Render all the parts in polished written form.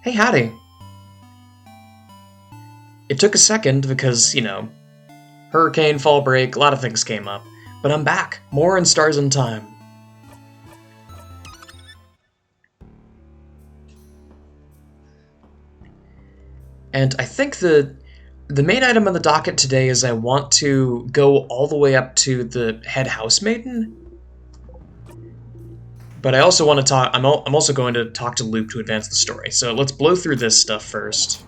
Hey, howdy. It took a second because, hurricane, fall break, a lot of things came up. But I'm back. More in Stars in Time. And I think the main item on the docket today is I want to go all the way up to the head housemaiden. But I also want to talk. I'm also going to talk to Luke to advance the story. So let's blow through this stuff first.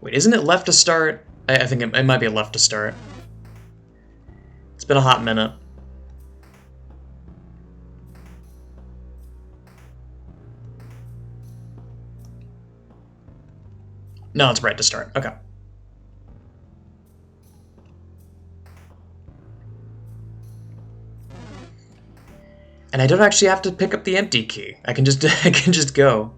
Wait, isn't it left to start? I think it might be left to start. It's been a hot minute. No, it's right to start. Okay. And I don't actually have to pick up the empty key. I can just go.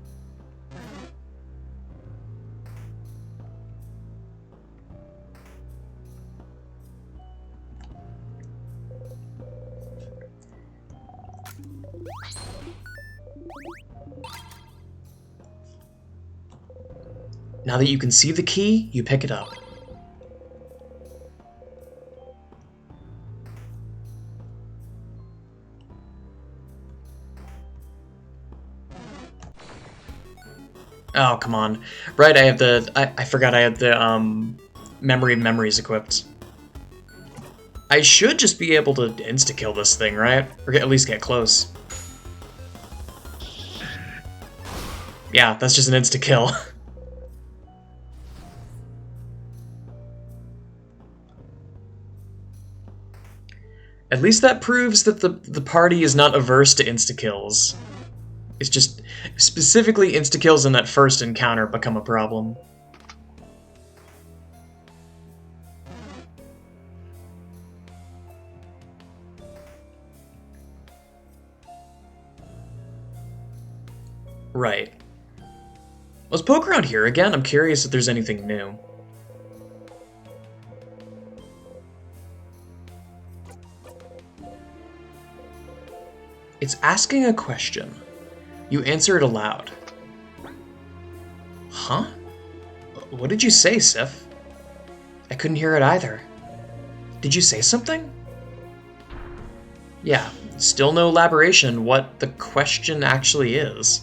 Now that you can see the key, you pick it up. Oh, come on. Right, I have the... I forgot I had the, Memory of Memories equipped. I should just be able to insta-kill this thing, right? Or at least get close. Yeah, that's just an insta-kill. At least that proves that the party is not averse to insta-kills. It's just, specifically insta-kills in that first encounter become a problem. Right. Let's poke around here again. I'm curious if there's anything new. It's asking a question. You answer it aloud. Huh? What did you say, Sif? I couldn't hear it either. Did you say something? Yeah, still no elaboration what the question actually is.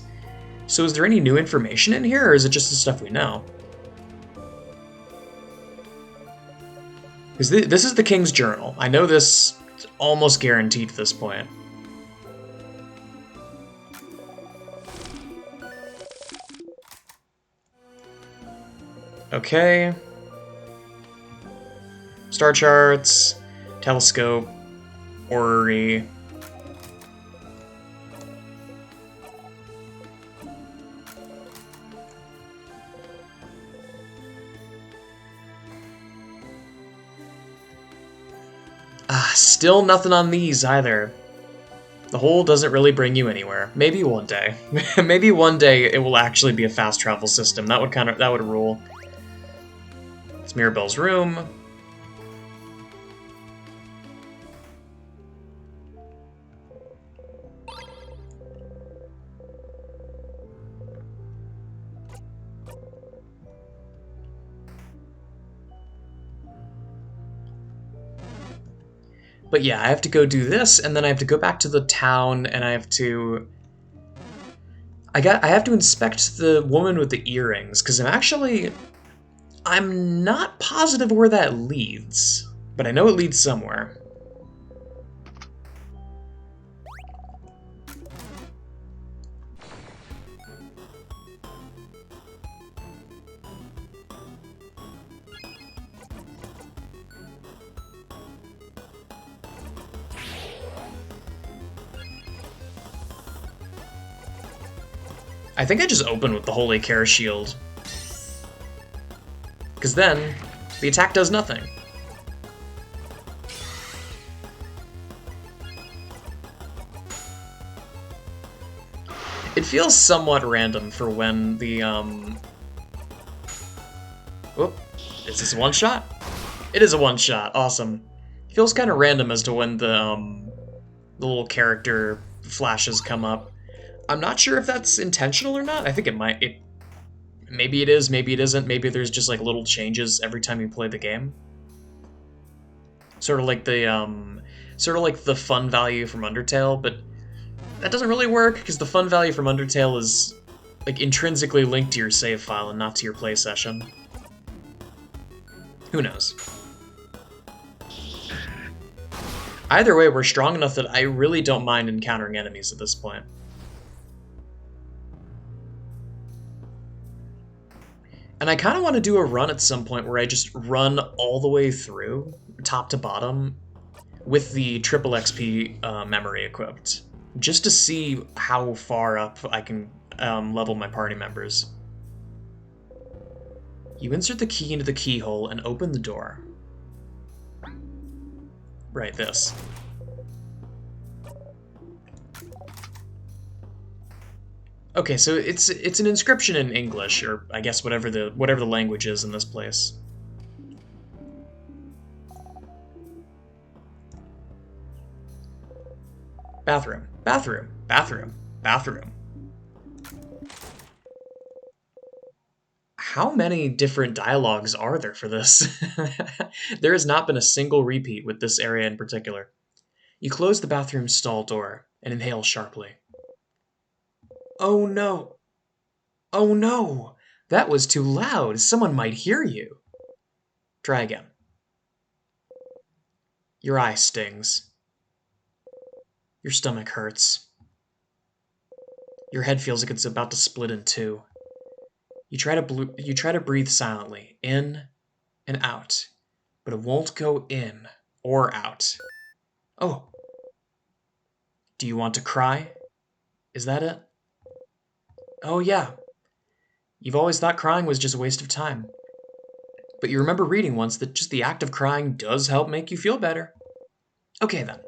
So is there any new information in here, or is it just the stuff we know? Because this is the King's Journal. I know this is almost guaranteed at this point. Okay. Star charts, telescope, orrery. Still nothing on these either. The hole doesn't really bring you anywhere. Maybe one day. Maybe one day it will actually be a fast travel system. That would rule. It's Mirabelle's room. But yeah, I have to go do this, and then I have to go back to the town, and I have to... I have to inspect the woman with the earrings, because I'm not positive where that leads, but I know it leads somewhere. I think I just open with the Holy Care Shield. Because then, the attack does nothing. It feels somewhat random for when the, Whoop. Is this a one-shot? It is a one-shot. Awesome. It feels kind of random as to when the The little character flashes come up. I'm not sure if that's intentional or not. I think it might. Maybe it is, maybe it isn't. Maybe there's just like little changes every time you play the game. Sort of like the fun value from Undertale, but that doesn't really work because the fun value from Undertale is like intrinsically linked to your save file and not to your play session. Who knows? Either way, we're strong enough that I really don't mind encountering enemies at this point. And I kind of want to do a run at some point where I just run all the way through, top to bottom, with the triple XP memory equipped, just to see how far up I can level my party members. You insert the key into the keyhole and open the door. Right, this. Okay, so it's an inscription in English, or I guess whatever the language is in this place. Bathroom, bathroom, bathroom, bathroom. How many different dialogues are there for this? There has not been a single repeat with this area in particular. You close the bathroom stall door and inhale sharply. Oh no! Oh no! That was too loud! Someone might hear you! Try again. Your eye stings. Your stomach hurts. Your head feels like it's about to split in two. You try to breathe silently, in and out, but it won't go in or out. Oh, do you want to cry? Is that it? Oh yeah. You've always thought crying was just a waste of time. But you remember reading once that just the act of crying does help make you feel better. Okay then.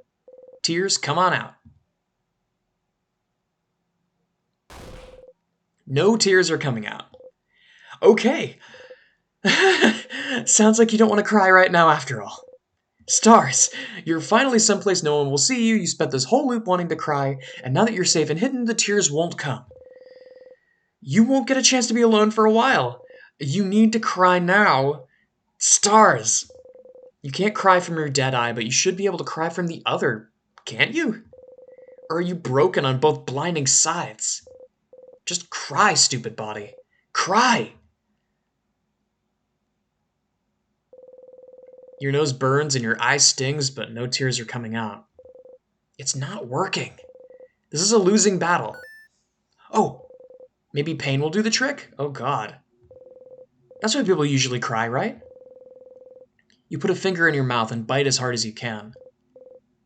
Tears, come on out. No tears are coming out. Okay. Sounds like you don't want to cry right now after all. Stars! You're finally someplace no one will see you, you spent this whole loop wanting to cry, and now that you're safe and hidden, the tears won't come. You won't get a chance to be alone for a while. You need to cry now. Stars! You can't cry from your dead eye, but you should be able to cry from the other, can't you? Or are you broken on both blinding sides? Just cry, stupid body. Cry! Your nose burns and your eye stings, but no tears are coming out. It's not working. This is a losing battle. Oh, maybe pain will do the trick? Oh god. That's why people usually cry, right? You put a finger in your mouth and bite as hard as you can.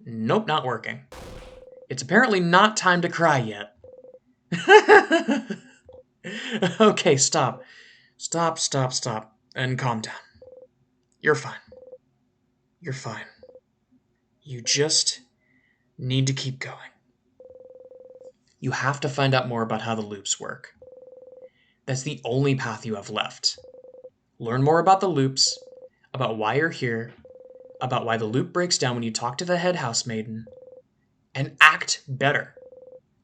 Nope, not working. It's apparently not time to cry yet. Okay, stop. Stop, stop, stop. And calm down. You're fine. You're fine. You just need to keep going. You have to find out more about how the loops work. That's the only path you have left. Learn more about the loops, about why you're here, about why the loop breaks down when you talk to the head housemaiden, and act better.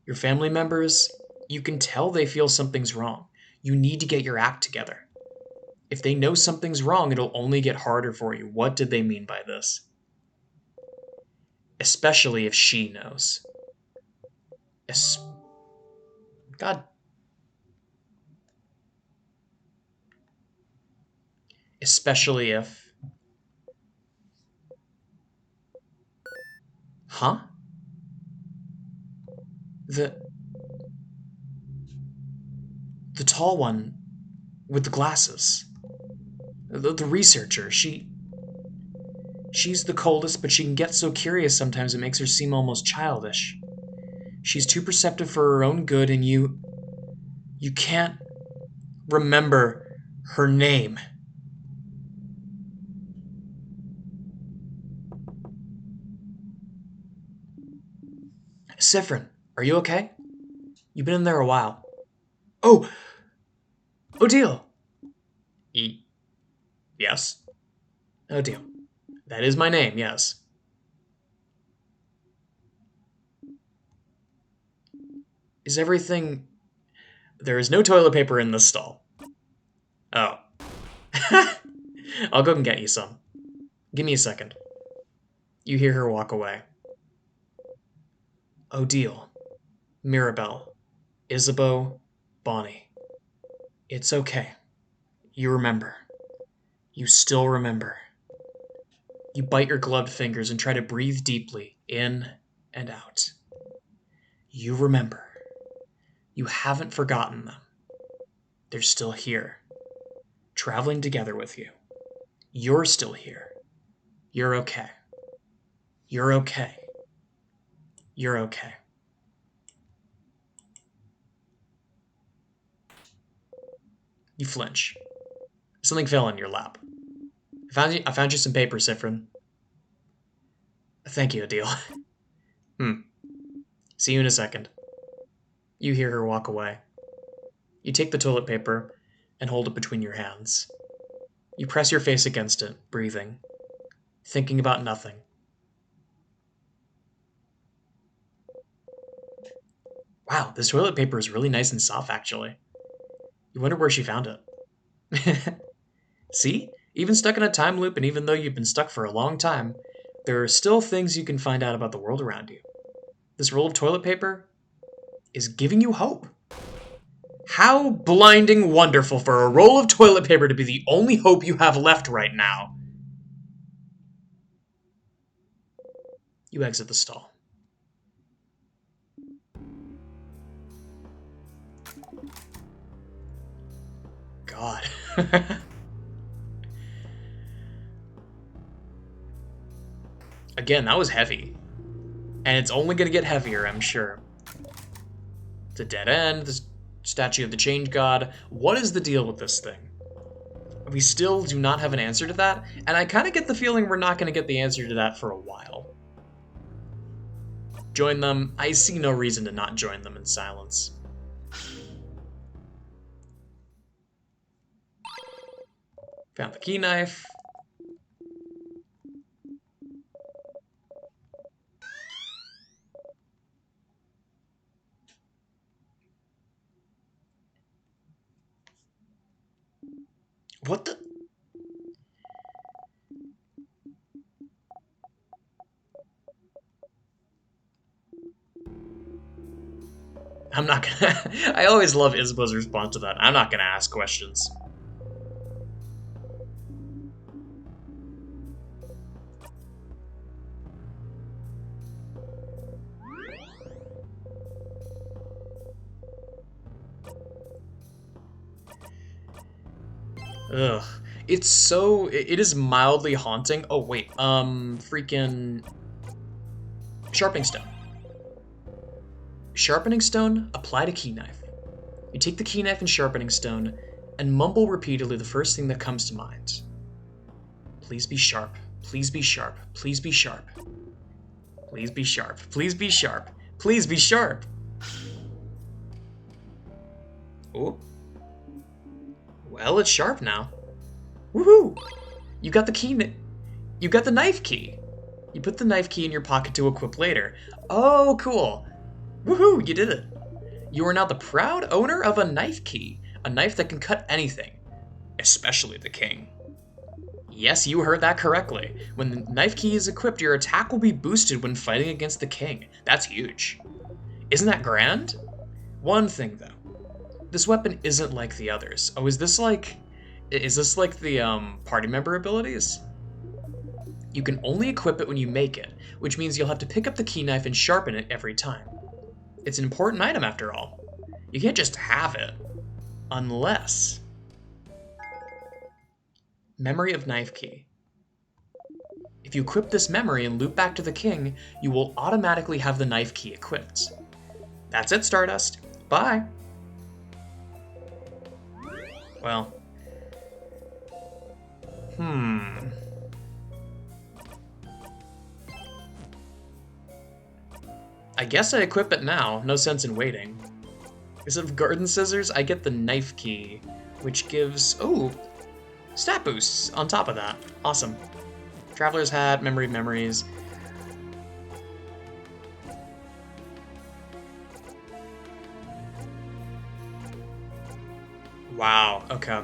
Your family members, you can tell they feel something's wrong. You need to get your act together. If they know something's wrong, it'll only get harder for you. What did they mean by this? Especially if she knows. God. Especially if... Huh? The tall one with the glasses. The researcher, she's the coldest, but she can get so curious sometimes it makes her seem almost childish. She's too perceptive for her own good, and you can't remember her name. Sifrin, are you okay? You've been in there a while. Oh! Odile! Yes? Odile. That is my name, yes. Is everything... There is no toilet paper in this stall. Oh. I'll go and get you some. Give me a second. You hear her walk away. Odile, Mirabelle, Isabeau, Bonnie. It's okay. You remember. You still remember. You bite your gloved fingers and try to breathe deeply, in and out. You remember. You haven't forgotten them. They're still here, traveling together with you. You're still here. You're okay. You're okay. You're okay. You flinch. Something fell in your lap. I found you some paper, Sifrin. Thank you, Adil. See you in a second. You hear her walk away. You take the toilet paper and hold it between your hands. You press your face against it, breathing, thinking about nothing. Wow, this toilet paper is really nice and soft, actually. You wonder where she found it. See? Even stuck in a time loop, and even though you've been stuck for a long time, there are still things you can find out about the world around you. This roll of toilet paper is giving you hope. How blinding wonderful for a roll of toilet paper to be the only hope you have left right now. You exit the stall. God. Again, that was heavy. And it's only going to get heavier, I'm sure. It's a dead end, the statue of the change god. What is the deal with this thing? We still do not have an answer to that, and I kind of get the feeling we're not going to get the answer to that for a while. Join them. I see no reason to not join them in silence. Found the key knife. What the? I'm not gonna... I always love Isabeau's response to that. I'm not gonna ask questions. Ugh. It's so... It is mildly haunting. Oh, wait. Freaking... Sharpening stone. Sharpening stone, apply to key knife. You take the key knife and sharpening stone, and mumble repeatedly the first thing that comes to mind. Please be sharp. Please be sharp. Please be sharp. Please be sharp. Please be sharp. Please be sharp. Oh. Well, it's sharp now. Woohoo! You got the key. You got the knife key. You put the knife key in your pocket to equip later. Oh, cool. Woohoo! You did it. You are now the proud owner of a knife key. A knife that can cut anything. Especially the king. Yes, you heard that correctly. When the knife key is equipped, your attack will be boosted when fighting against the king. That's huge. Isn't that grand? One thing, though. This weapon isn't like the others. Oh, is this like the, party member abilities? You can only equip it when you make it, which means you'll have to pick up the key knife and sharpen it every time. It's an important item, after all. You can't just have it. Unless... Memory of Knife Key. If you equip this memory and loop back to the king, you will automatically have the knife key equipped. That's it, Stardust. Bye! Well... I guess I equip it now. No sense in waiting. Instead of garden scissors, I get the knife key, which gives... Oh! Stat boosts on top of that. Awesome. Traveler's Hat, Memory of Memories. Wow, okay.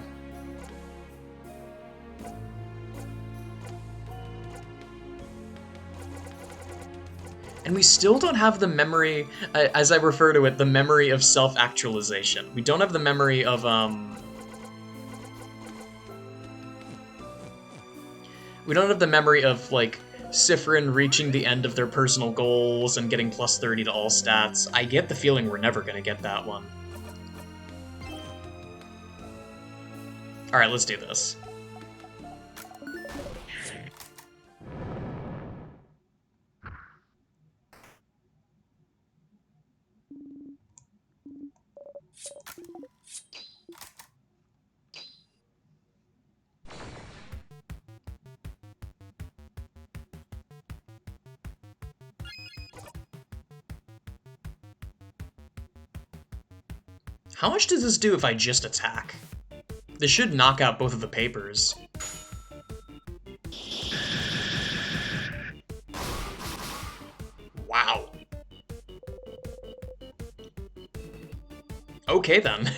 And we still don't have the memory, as I refer to it, the memory of self-actualization. We don't have the memory of, we don't have the memory of, like, Sifrin reaching the end of their personal goals and getting plus 30 to all stats. I get the feeling we're never gonna get that one. Alright, let's do this. How much does this do if I just attack? This should knock out both of the papers. Wow. Okay then.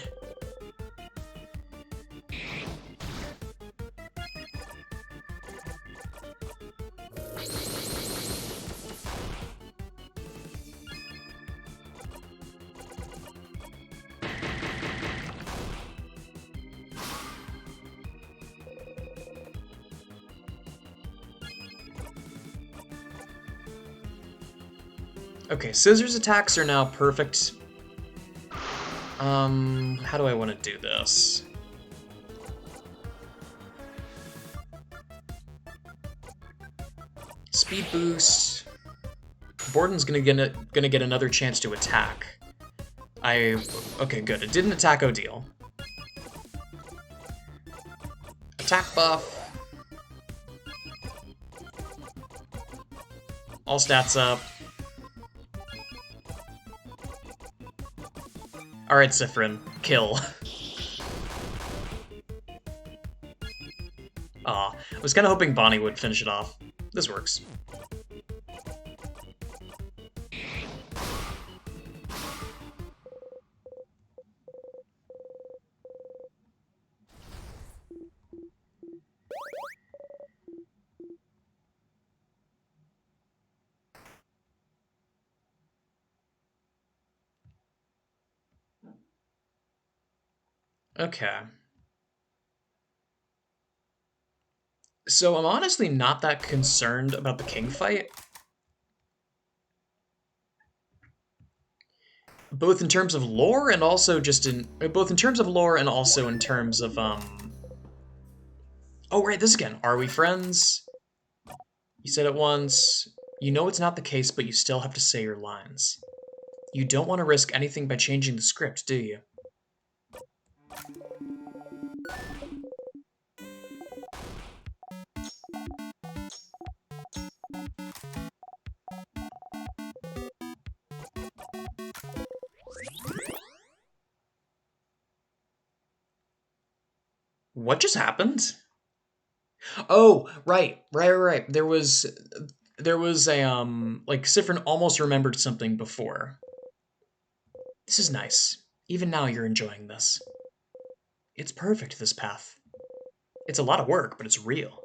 Okay, scissors attacks are now perfect. How do I want to do this? Speed boost. Borden's gonna get another chance to attack. Okay, good. It didn't attack Odile. Attack buff. All stats up. Alright, Sifrin. Kill. Aw, I was kinda hoping Bonnie would finish it off. This works. Okay. So I'm honestly not that concerned about the king fight. Both in terms of lore and also just in... Both in terms of lore and also in terms of, Oh, right, this again. Are we friends? You said it once. You know it's not the case, but you still have to say your lines. You don't want to risk anything by changing the script, do you? What just happened? Oh, right. There was a, like, Sifrin almost remembered something before. This is nice. Even now you're enjoying this. It's perfect, this path. It's a lot of work, but it's real.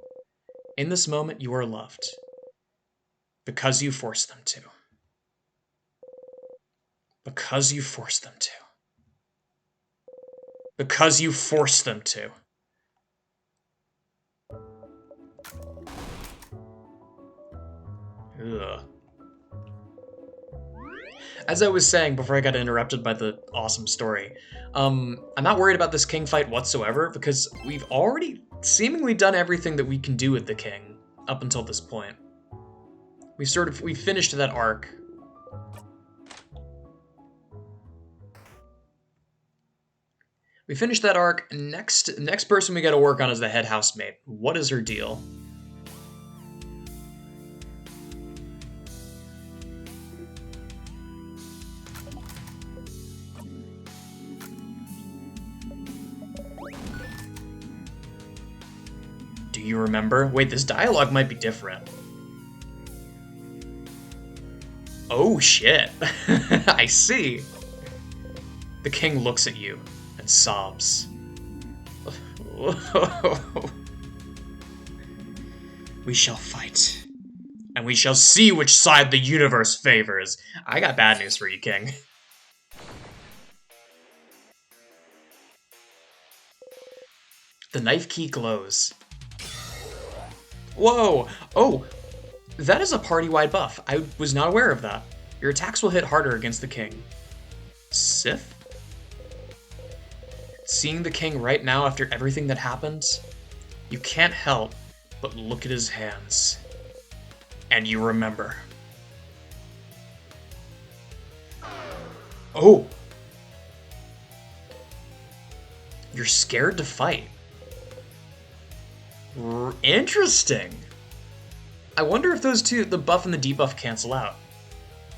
In this moment, you are loved. Because you forced them to. Because you forced them to. Because you forced them to. Ugh. As I was saying before I got interrupted by the awesome story, I'm not worried about this king fight whatsoever because we've already seemingly done everything that we can do with the king up until this point. We finished that arc. We finished that arc. Next person we got to work on is the head housemaid. What is her deal? Do you remember? Wait, this dialogue might be different. Oh shit. I see. The king looks at you and sobs. We shall fight. And we shall see which side the universe favors. I got bad news for you, King. The knife key glows. Whoa! Oh! That is a party-wide buff. I was not aware of that. Your attacks will hit harder against the king. Sif? Seeing the king right now after everything that happened, you can't help but look at his hands. And you remember. Oh! You're scared to fight. Interesting. I wonder if those two, the buff and the debuff, cancel out.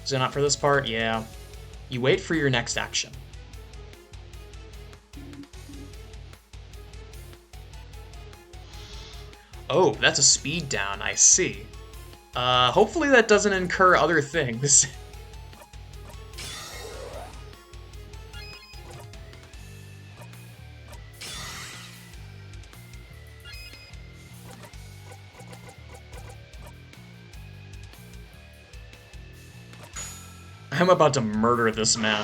Is it not for this part? Yeah. You wait for your next action. Oh, that's a speed down, I see. Hopefully that doesn't incur other things. I'm about to murder this man.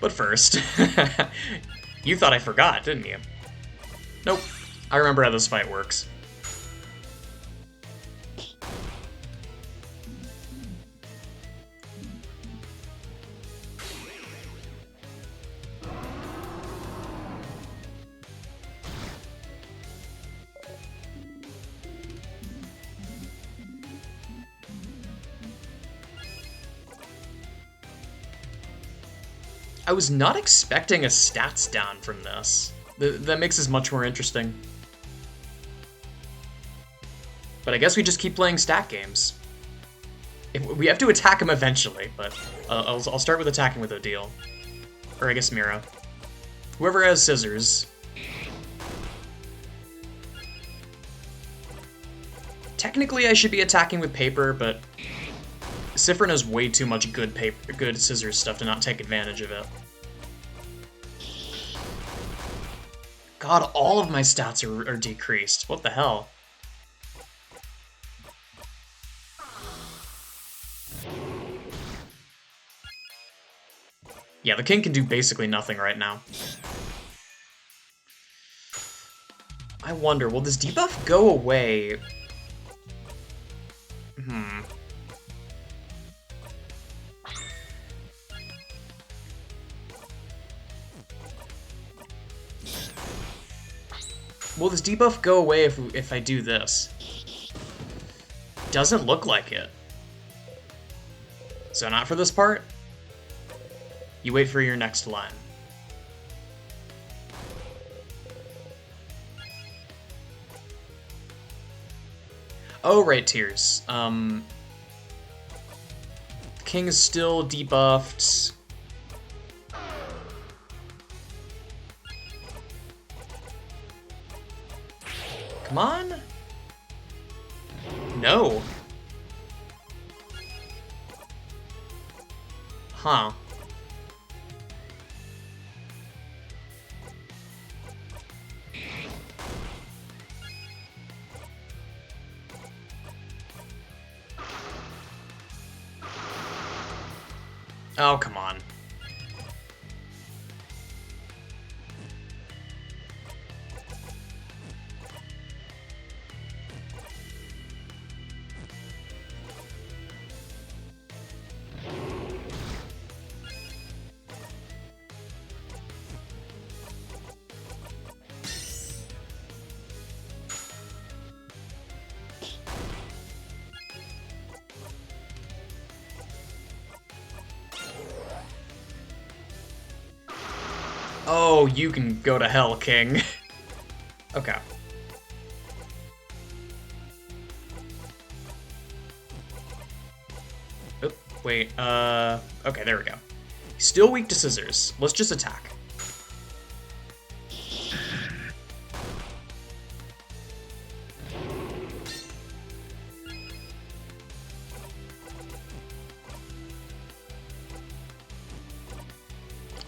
But first, you thought I forgot, didn't you? Nope. I remember how this fight works. I was not expecting a stats down from this. That makes this much more interesting. But I guess we just keep playing stat games. We have to attack him eventually, but I'll start with attacking with Odile. Or I guess Mira. Whoever has scissors. Technically I should be attacking with paper, but Sifrin has way too much good scissors stuff to not take advantage of it. God, all of my stats are decreased. What the hell? Yeah, the king can do basically nothing right now. I wonder, will this debuff go away? Will this debuff go away if I do this? Doesn't look like it. So not for this part? You wait for your next line. Oh, right, Tears. King is still debuffed. Come on? No. Huh. Oh, come on. Oh, you can go to hell, King. Okay. Oop, wait, okay, there we go. Still weak to scissors. Let's just attack.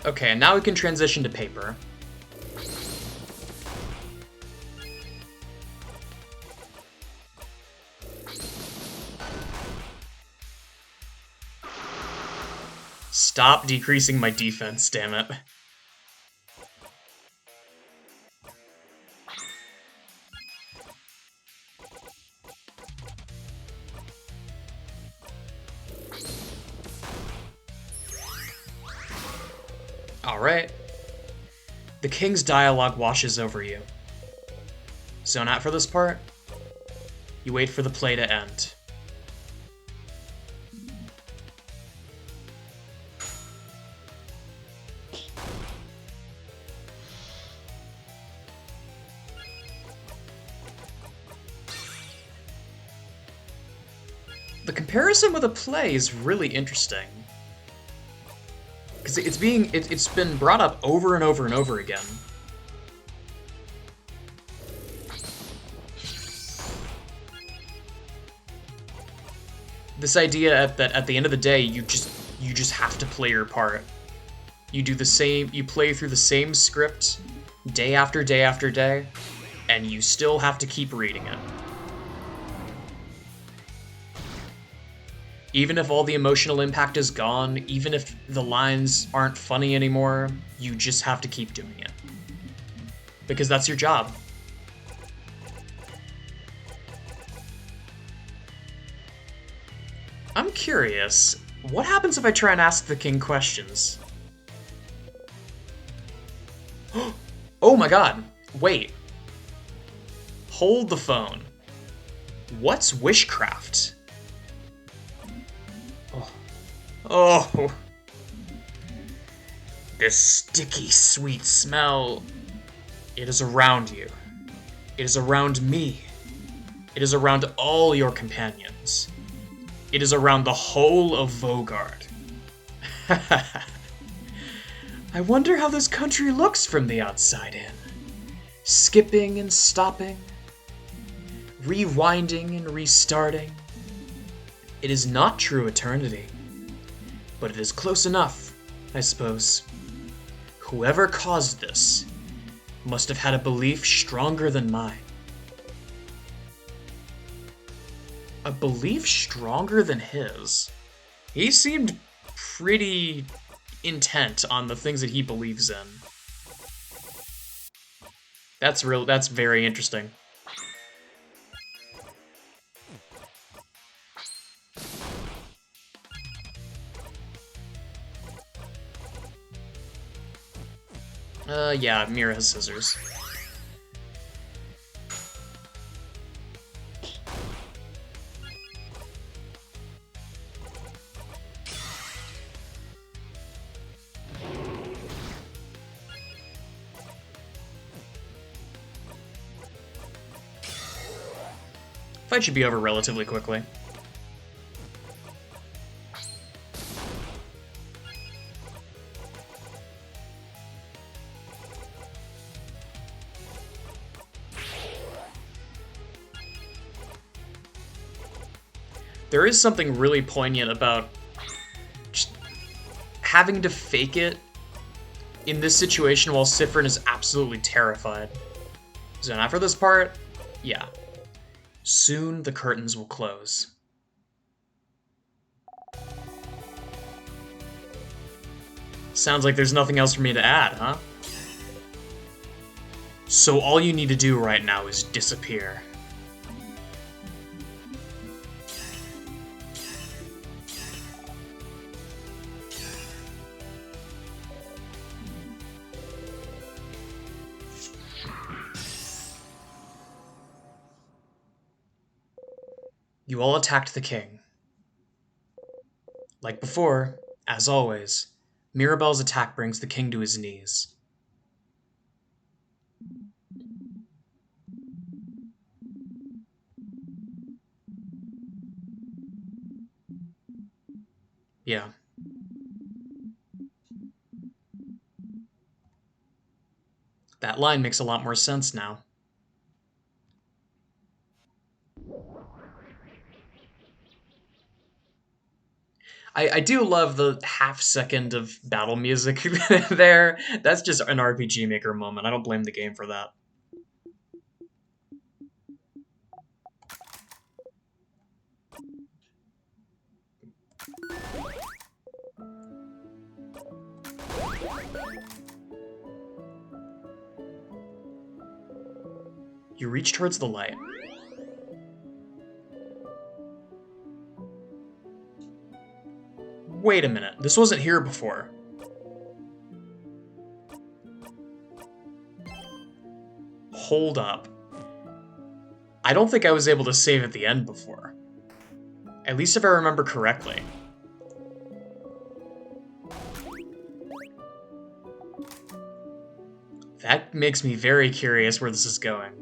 Okay, and now we can transition to paper. Stop decreasing my defense, damn it. Alright. The king's dialogue washes over you. Zone out for this part. You wait for the play to end. The comparison with a play is really interesting. Because it's been brought up over and over and over again. This idea that at the end of the day, you just have to play your part. You play through the same script day after day after day, and you still have to keep reading it. Even if all the emotional impact is gone, even if the lines aren't funny anymore, you just have to keep doing it. Because that's your job. I'm curious, what happens if I try and ask the king questions? Oh my god, wait. Hold the phone. What's wishcraft? Oh. This sticky, sweet smell. It is around you. It is around me. It is around all your companions. It is around the whole of Vogard. I wonder how this country looks from the outside in. Skipping and stopping. Rewinding and restarting. It is not true eternity. But it is close enough, I suppose. Whoever caused this must have had a belief stronger than mine. A belief stronger than his? He seemed pretty intent on the things that he believes in. That's very interesting. Yeah, Mira has scissors. Fight should be over relatively quickly. There is something really poignant about just having to fake it in this situation while Sifrin is absolutely terrified. So now for this part, yeah. Soon the curtains will close. Sounds like there's nothing else for me to add, huh? So all you need to do right now is disappear. You all attacked the king. Like before, as always, Mirabelle's attack brings the king to his knees. Yeah. That line makes a lot more sense now. I do love the half second of battle music there. That's just an RPG Maker moment. I don't blame the game for that. You reach towards the light. Wait a minute, this wasn't here before. Hold up. I don't think I was able to save at the end before. At least if I remember correctly. That makes me very curious where this is going.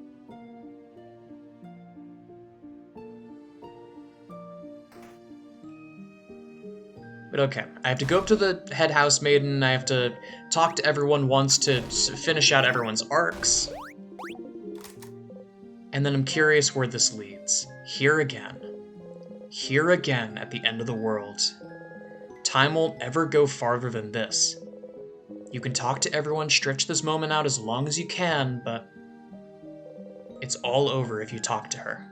But okay, I have to go up to the head house maiden, I have to talk to everyone once to finish out everyone's arcs. And then I'm curious where this leads. Here again. Here again at the end of the world. Time won't ever go farther than this. You can talk to everyone, stretch this moment out as long as you can, but it's all over if you talk to her.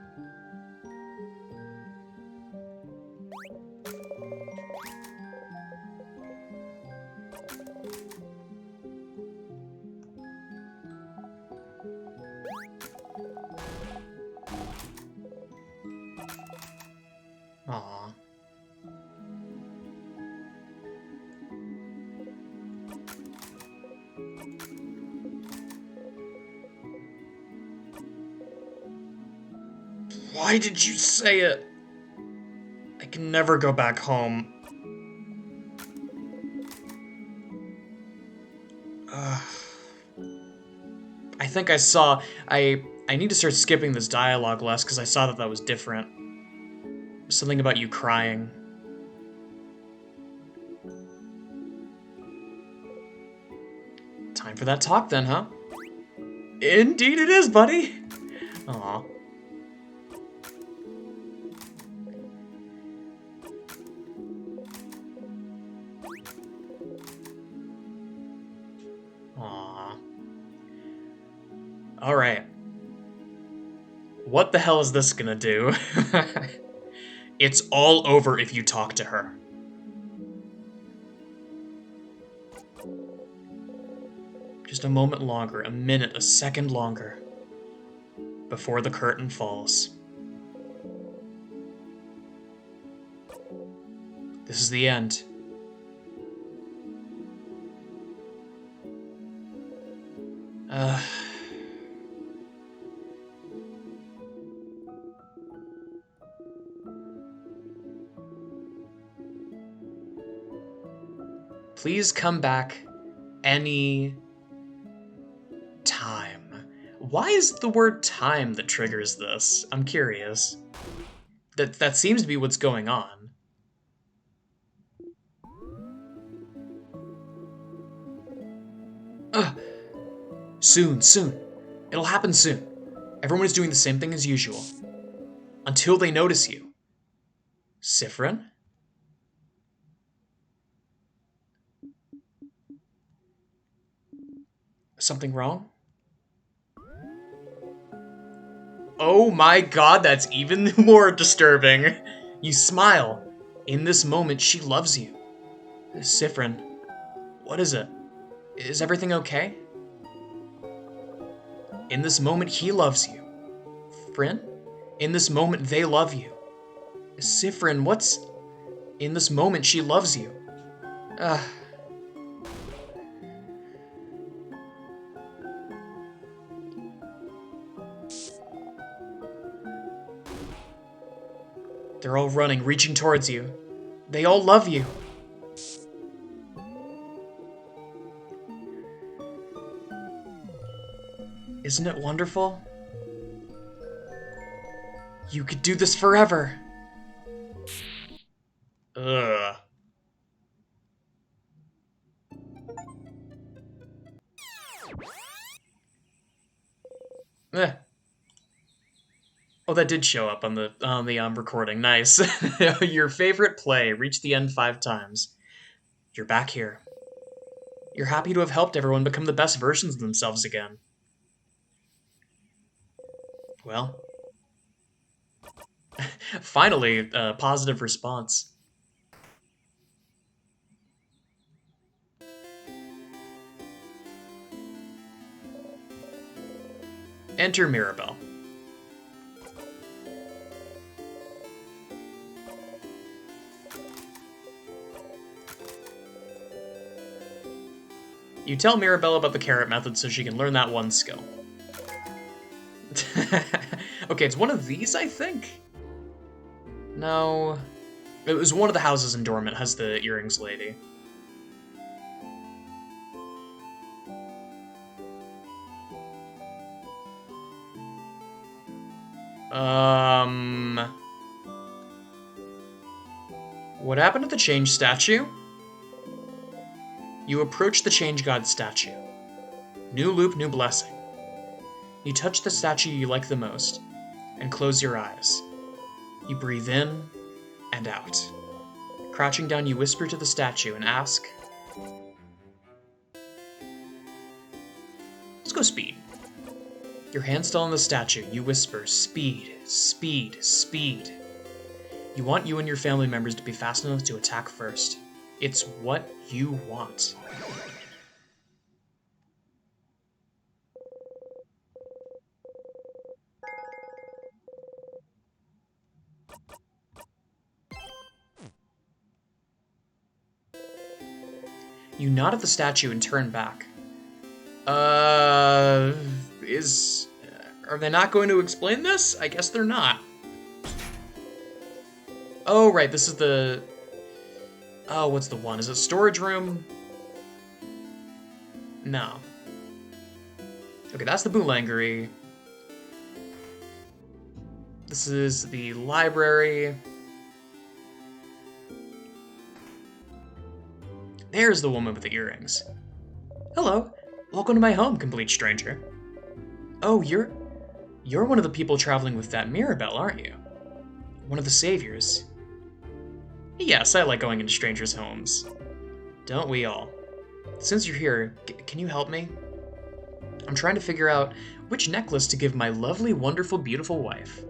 Aww. Why did you say it? I can never go back home. I think I saw... I need to start skipping this dialogue less because I saw that was different. Something about you crying. Time for that talk then, huh? Indeed it is, buddy! Aw. Aw. Alright. What the hell is this gonna do? It's all over if you talk to her. Just a moment longer, a minute, a second longer, before the curtain falls. This is the end. Please come back any time. Why is the word time that triggers this? I'm curious. That seems to be what's going on. Soon, soon. It'll happen soon. Everyone is doing the same thing as usual. Until they notice you. Sifrin? Something wrong? Oh my god, that's even more disturbing. You smile. In this moment, she loves you. Sifrin, what is it? Is everything okay? In this moment, he loves you. Frin? In this moment, they love you. Sifrin, what's... In this moment, she loves you. They're all running, reaching towards you. They all love you. Isn't it wonderful? You could do this forever. Ugh. Oh, that did show up on the recording. Nice. Your favorite play reached the end 5 times. You're back here. You're happy to have helped everyone become the best versions of themselves again. Well, finally, a positive response. Enter Mirabelle. You tell Mirabelle about the carrot method so she can learn that one skill. Okay, it's one of these, I think? No. It was one of the houses in Dormant has the earrings lady. What happened to the change statue? You approach the change god statue. New loop, new blessing. You touch the statue you like the most, and close your eyes. You breathe in and out. Crouching down, you whisper to the statue and ask, let's go speed. Your hand still on the statue, you whisper, speed, speed, speed. You want you and your family members to be fast enough to attack first. It's what you want. You nod at the statue and turn back. Are they not going to explain this? I guess they're not. Oh, right, this is the... Oh, what's the one? Is it storage room? No. Okay, that's the Boulangerie. This is the library. There's the woman with the earrings. Hello. Welcome to my home, complete stranger. Oh, you're one of the people traveling with that Mirabelle, aren't you? One of the saviors. Yes, I like going into strangers' homes. Don't we all? Since you're here, can you help me? I'm trying to figure out which necklace to give my lovely, wonderful, beautiful wife.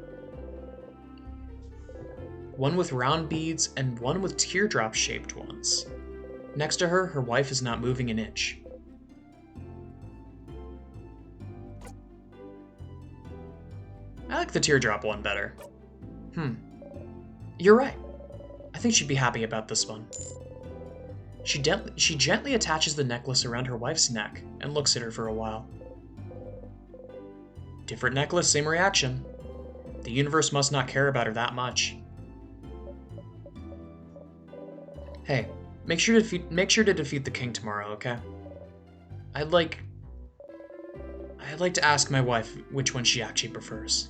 One with round beads and one with teardrop-shaped ones. Next to her, her wife is not moving an inch. I like the teardrop one better. You're right. I think she'd be happy about this one. She gently attaches the necklace around her wife's neck and looks at her for a while. Different necklace, same reaction. The universe must not care about her that much. Hey, make sure to defeat the king tomorrow, okay? I'd like to ask my wife which one she actually prefers.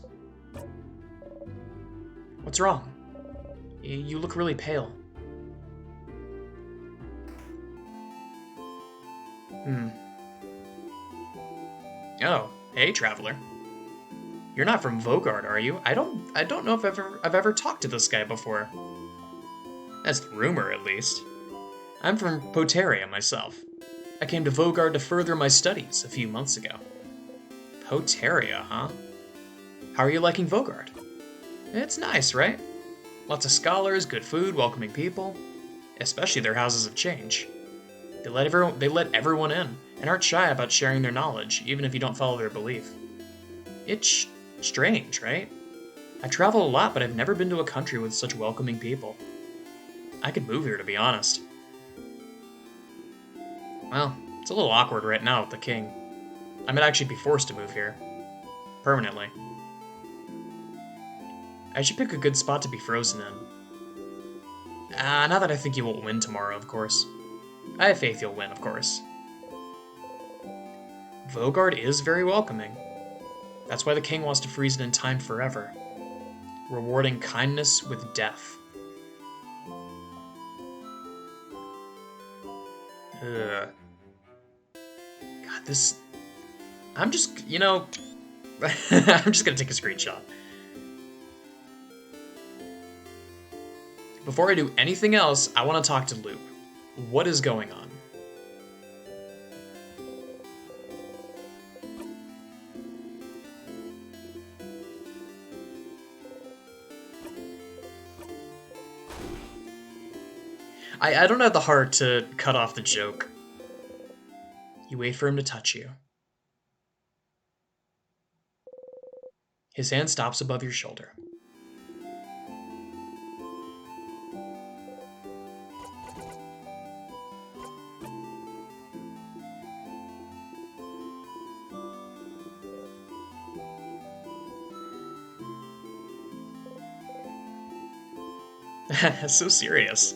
What's wrong? You look really pale. Oh, hey, traveler. You're not from Vogard, are you? I don't know if I've ever talked to this guy before. That's the rumor, at least. I'm from Poteria myself. I came to Vogard to further my studies a few months ago. Poteria, huh? How are you liking Vogard? It's nice, right? Lots of scholars, good food, welcoming people. Especially their houses of change. They let everyone in, and aren't shy about sharing their knowledge, even if you don't follow their belief. It's strange, right? I travel a lot, but I've never been to a country with such welcoming people. I could move here, to be honest. Well, it's a little awkward right now with the king. I might actually be forced to move here. Permanently. I should pick a good spot to be frozen in. Not that I think you won't win tomorrow, of course. I have faith you'll win, of course. Vogard is very welcoming. That's why the king wants to freeze it in time forever. Rewarding kindness with death. Ugh. God, this... I'm just, I'm just gonna take a screenshot. Before I do anything else, I want to talk to Loop. What is going on? I don't have the heart to cut off the joke. You wait for him to touch you. His hand stops above your shoulder. So serious.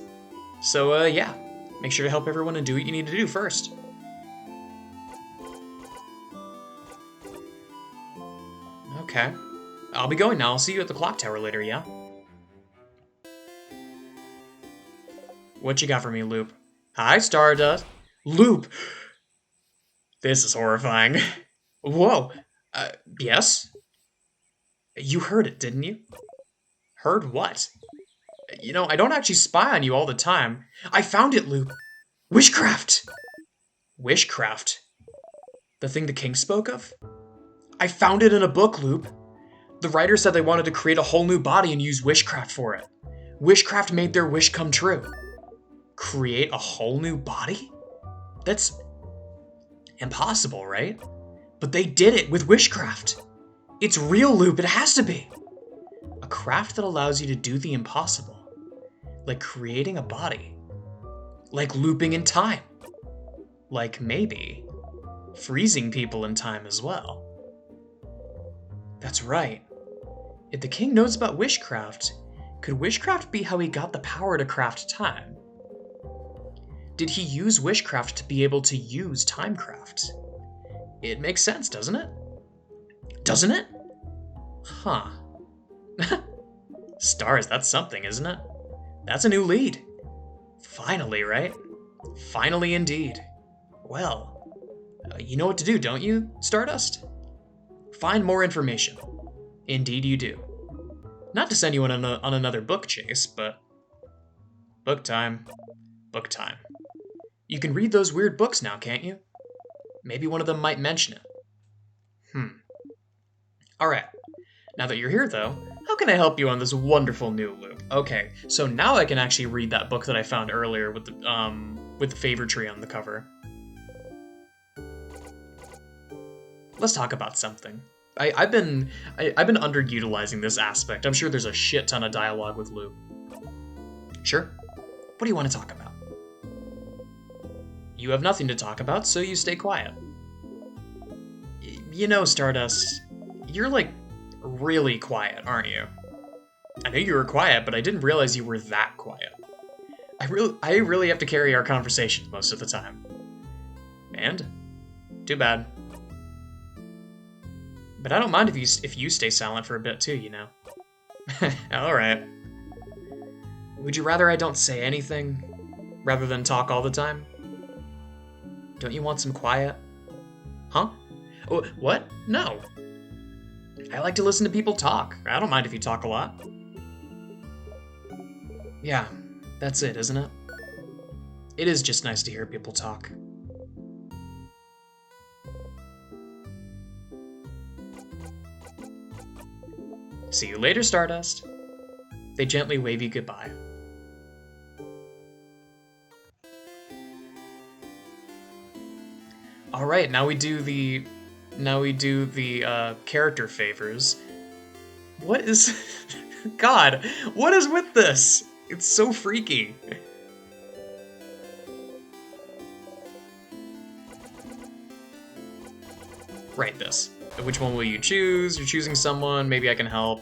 So, yeah. Make sure to help everyone and do what you need to do first. Okay. I'll be going now. I'll see you at the clock tower later, yeah? What you got for me, Loop? Hi, Stardust. Loop! This is horrifying. Whoa. Yes? You heard it, didn't you? Heard what? You know, I don't actually spy on you all the time. I found it, Loop. Wishcraft! Wishcraft? The thing the king spoke of? I found it in a book, Loop. The writer said they wanted to create a whole new body and use wishcraft for it. Wishcraft made their wish come true. Create a whole new body? That's impossible, right? But they did it with wishcraft. It's real, Loop. It has to be. A craft that allows you to do the impossible. Like creating a body. Like looping in time. Like maybe freezing people in time as well. That's right. If the king knows about wishcraft, could wishcraft be how he got the power to craft time? Did he use wishcraft to be able to use timecraft? It makes sense, doesn't it? Doesn't it? Huh. Stars, that's something, isn't it? That's a new lead. Finally, right? Finally indeed. Well, you know what to do, don't you, Stardust? Find more information. Indeed you do. Not to send you on another book chase, but... Book time. Book time. You can read those weird books now, can't you? Maybe one of them might mention it. Alright. Now that you're here, though, how can I help you on this wonderful new loop? Okay, so now I can actually read that book that I found earlier with the favor tree on the cover. Let's talk about something. I've been underutilizing this aspect. I'm sure there's a shit ton of dialogue with Loop. Sure. What do you want to talk about? You have nothing to talk about, so you stay quiet. You know, Stardust, you're like really quiet, aren't you? I knew you were quiet, but I didn't realize you were that quiet. I really have to carry our conversations most of the time. And? Too bad. But I don't mind if you stay silent for a bit too, you know. Alright. Would you rather I don't say anything, rather than talk all the time? Don't you want some quiet? Huh? Oh, what? No. I like to listen to people talk. I don't mind if you talk a lot. Yeah, that's it, isn't it? It is just nice to hear people talk. See you later, Stardust. They gently wave you goodbye. Alright, now we do the character favors. What is... God, what is with this? It's so freaky. Write this. Which one will you choose? You're choosing someone, maybe I can help.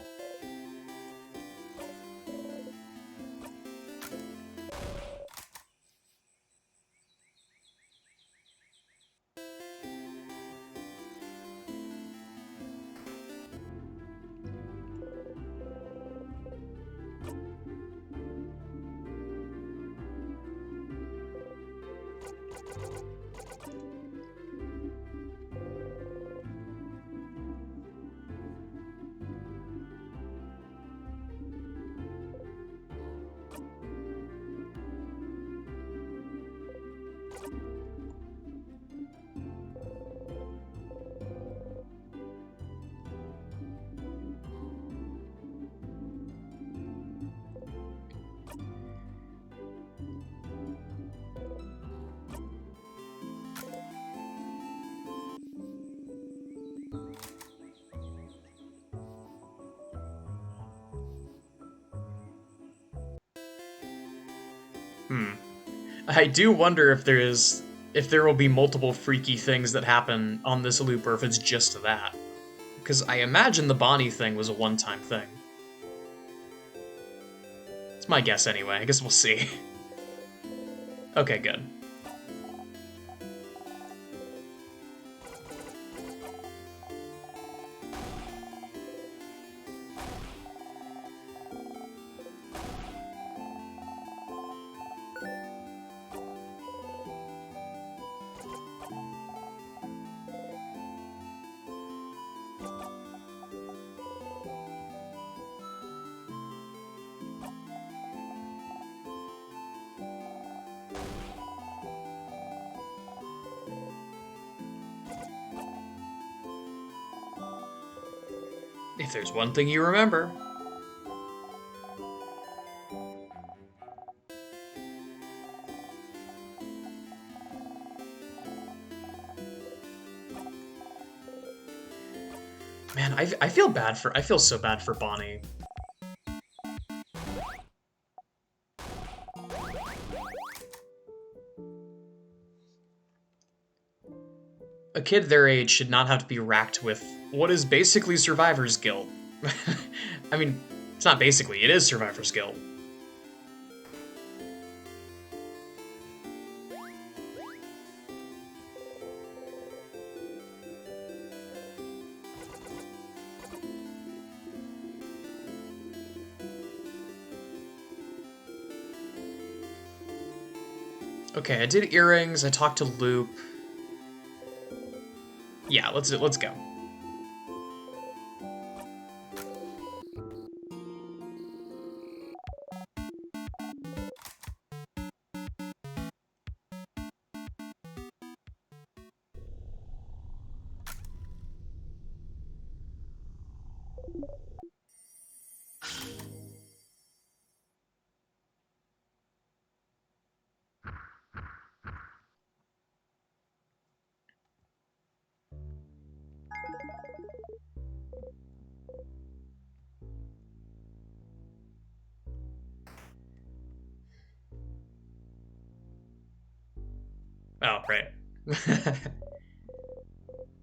I do wonder if there will be multiple freaky things that happen on this loop, or if it's just that. Because I imagine the Bonnie thing was a one-time thing. It's my guess anyway. I guess we'll see. Okay, good. If there's one thing you remember. Man, I feel so bad for Bonnie. A kid their age should not have to be racked with what is basically survivor's guilt. I mean, it's not basically, it is survivor's guilt. Okay, I did earrings, I talked to Loop. Yeah, let's go. Oh, right.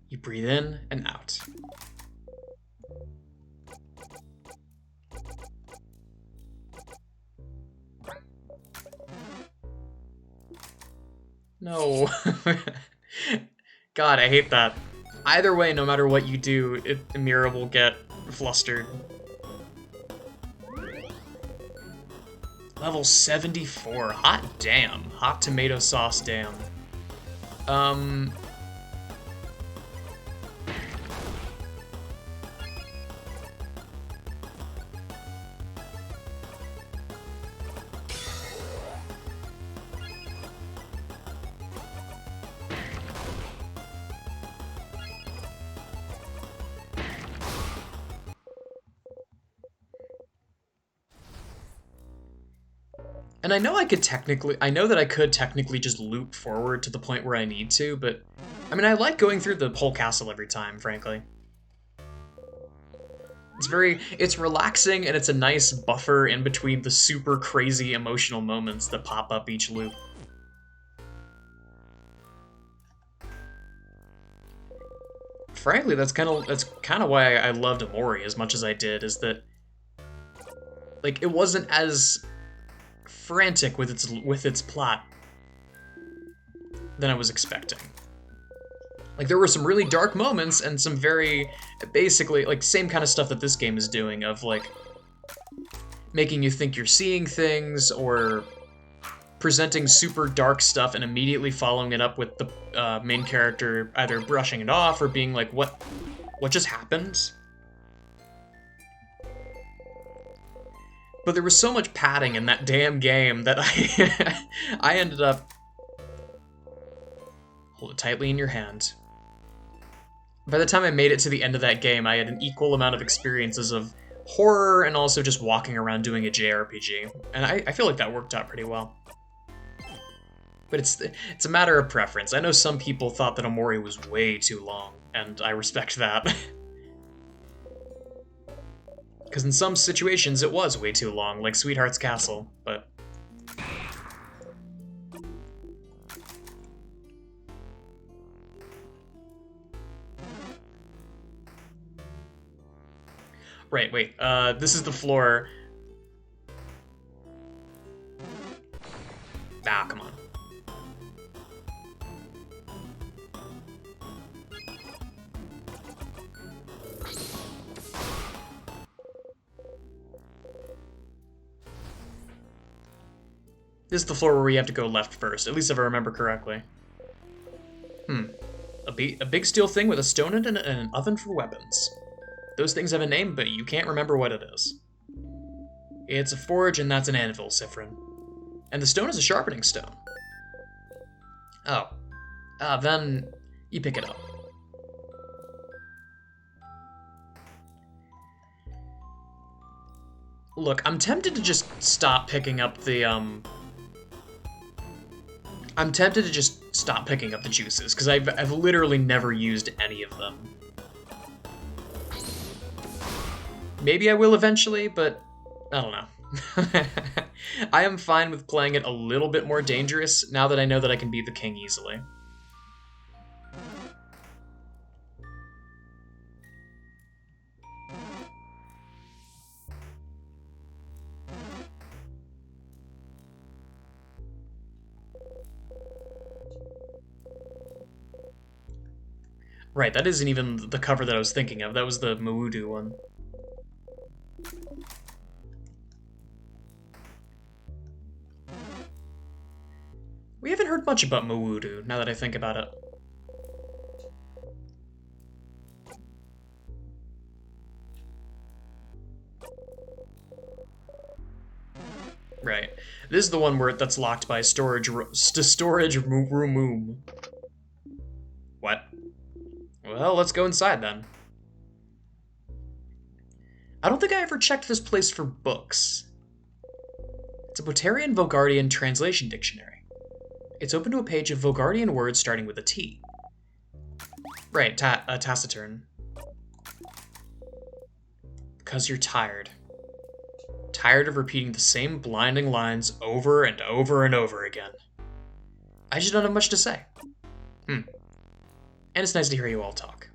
You breathe in and out. No. God, I hate that. Either way, no matter what you do, Mira will get flustered. Level 74. Hot damn. Hot tomato sauce damn. And I know that I could technically just loop forward to the point where I need to, but I mean, I like going through the whole castle every time, frankly. It's relaxing, and it's a nice buffer in between the super crazy emotional moments that pop up each loop. Frankly, that's kind of why I loved Amori as much as I did, is that like it wasn't as frantic with its plot than I was expecting. Like, there were some really dark moments and some very, basically, like, same kind of stuff that this game is doing, of, like, making you think you're seeing things, or presenting super dark stuff and immediately following it up with the main character either brushing it off or being like, what just happened? But there was so much padding in that damn game that I ended up... Hold it tightly in your hand. By the time I made it to the end of that game, I had an equal amount of experiences of horror and also just walking around doing a JRPG. And I feel like that worked out pretty well. But it's a matter of preference. I know some people thought that Amori was way too long, and I respect that. Because in some situations it was way too long, like Sweetheart's Castle, but... Right, wait. This is the floor. Ah, come on. This is the floor where we have to go left first, at least if I remember correctly. A big steel thing with a stone in it and an oven for weapons. Those things have a name, but you can't remember what it is. It's a forge, and that's an anvil, Sifrin. And the stone is a sharpening stone. Oh. Then you pick it up. Look, I'm tempted to just stop picking up the, I'm tempted to just stop picking up the juices, because I've literally never used any of them. Maybe I will eventually, but I don't know. I am fine with playing it a little bit more dangerous now that I know that I can beat the king easily. Right, that isn't even the cover that I was thinking of. That was the Mawudu one. We haven't heard much about Mawudu, now that I think about it. Right. This is the one where that's locked by storage room. What? Well, let's go inside then. I don't think I ever checked this place for books. It's a Botarian Vogardian translation dictionary. It's open to a page of Vogardian words starting with a T. Right, taciturn. Because you're tired. Tired of repeating the same blinding lines over and over and over again. I just don't have much to say. And it's nice to hear you all talk.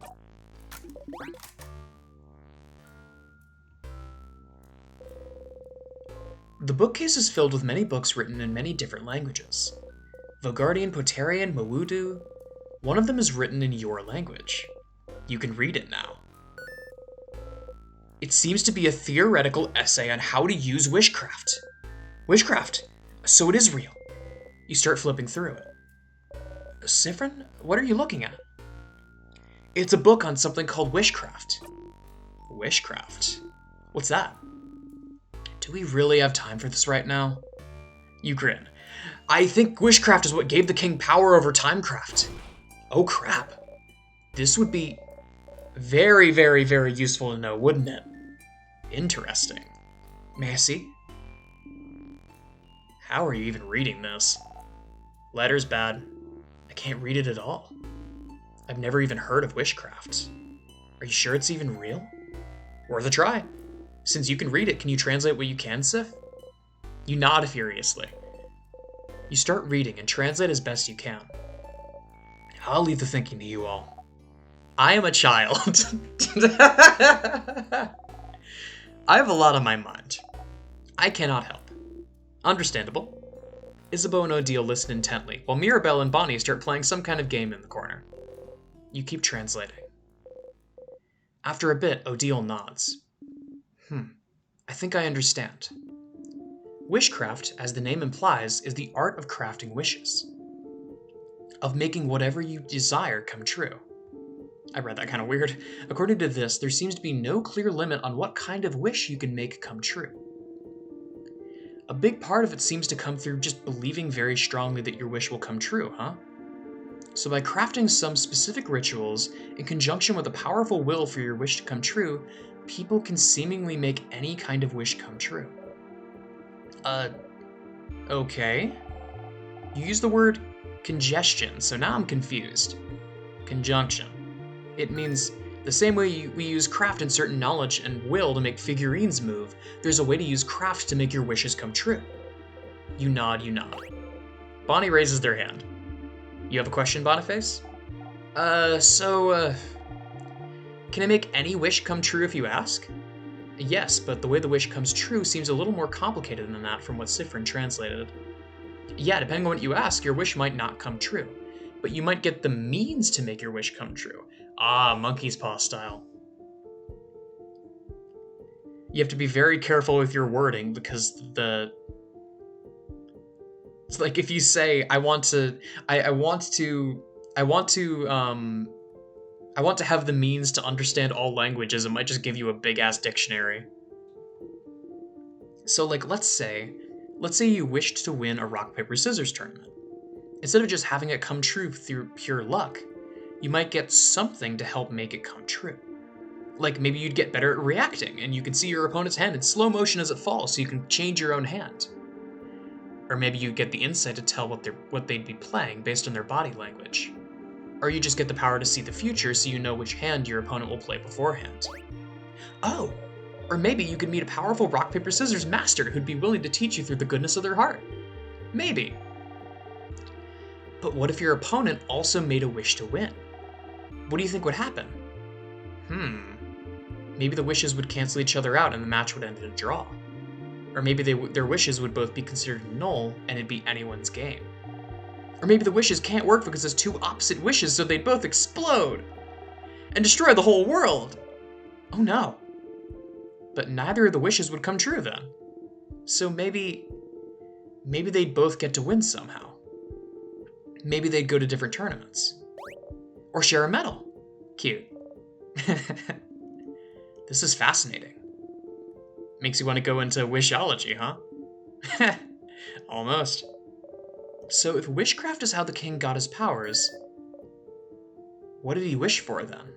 The bookcase is filled with many books written in many different languages. Vogardian, Potarian, Mawudu. One of them is written in your language. You can read it now. It seems to be a theoretical essay on how to use wishcraft. Wishcraft! So it is real. You start flipping through it. Sifrin, what are you looking at? It's a book on something called wishcraft. Wishcraft? What's that? Do we really have time for this right now? You grin. I think wishcraft is what gave the king power over timecraft. Oh crap. This would be very, very, very useful to know, wouldn't it? Interesting. May I see? How are you even reading this? Letter's bad. I can't read it at all. I've never even heard of wishcraft. Are you sure it's even real? Worth a try. Since you can read it, can you translate what you can, Sif? You nod furiously. You start reading and translate as best you can. I'll leave the thinking to you all. I am a child. I have a lot on my mind. I cannot help. Understandable. Isabeau and Odile listen intently, while Mirabelle and Bonnie start playing some kind of game in the corner. You keep translating. After a bit, Odile nods. I think I understand. Wishcraft, as the name implies, is the art of crafting wishes. Of making whatever you desire come true. I read that kind of weird. According to this, there seems to be no clear limit on what kind of wish you can make come true. A big part of it seems to come through just believing very strongly that your wish will come true, huh? So by crafting some specific rituals, in conjunction with a powerful will for your wish to come true, people can seemingly make any kind of wish come true. Okay. You use the word congestion, so now I'm confused. Conjunction. It means the same way we use craft and certain knowledge and will to make figurines move, there's a way to use craft to make your wishes come true. You nod, you nod. Bonnie raises their hand. You have a question, Boniface? Can I make any wish come true if you ask? Yes, but the way the wish comes true seems a little more complicated than that from what Sifrin translated. Yeah, depending on what you ask, your wish might not come true, but you might get the means to make your wish come true. Ah, monkey's paw style. You have to be very careful with your wording because it's like if you say I want to I want to I want to I want to have the means to understand all languages, it might just give you a big ass dictionary. So like let's say you wished to win a rock paper scissors tournament. Instead of just having it come true through pure luck, you might get something to help make it come true. Like maybe you'd get better at reacting and you can see your opponent's hand in slow motion as it falls so you can change your own hand. Or maybe you get the insight to tell what they'd be playing based on their body language. Or you just get the power to see the future so you know which hand your opponent will play beforehand. Oh, or maybe you could meet a powerful rock, paper, scissors master who'd be willing to teach you through the goodness of their heart. Maybe. But what if your opponent also made a wish to win? What do you think would happen? Maybe the wishes would cancel each other out and the match would end in a draw. Or maybe their wishes would both be considered null and it'd be anyone's game. Or maybe the wishes can't work because it's two opposite wishes, so they'd both explode and destroy the whole world. Oh no. But neither of the wishes would come true then. So maybe they'd both get to win somehow. Maybe they'd go to different tournaments. Or share a medal. Cute. This is fascinating. Makes you want to go into wishology, huh? Almost. So if wishcraft is how the king got his powers, what did he wish for then?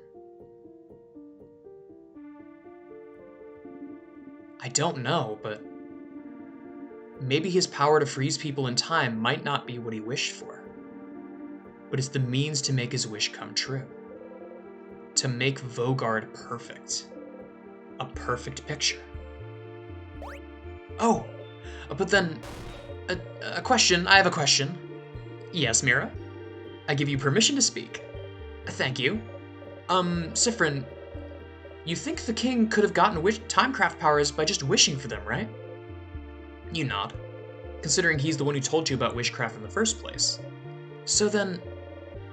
I don't know, but maybe his power to freeze people in time might not be what he wished for. But it's the means to make his wish come true. To make Vogard perfect. A perfect picture. Oh, but then, a question, I have a question. Yes, Mira? I give you permission to speak. Thank you. Sifrin, you think the king could have gotten timecraft powers by just wishing for them, right? You nod, considering he's the one who told you about wishcraft in the first place. So then,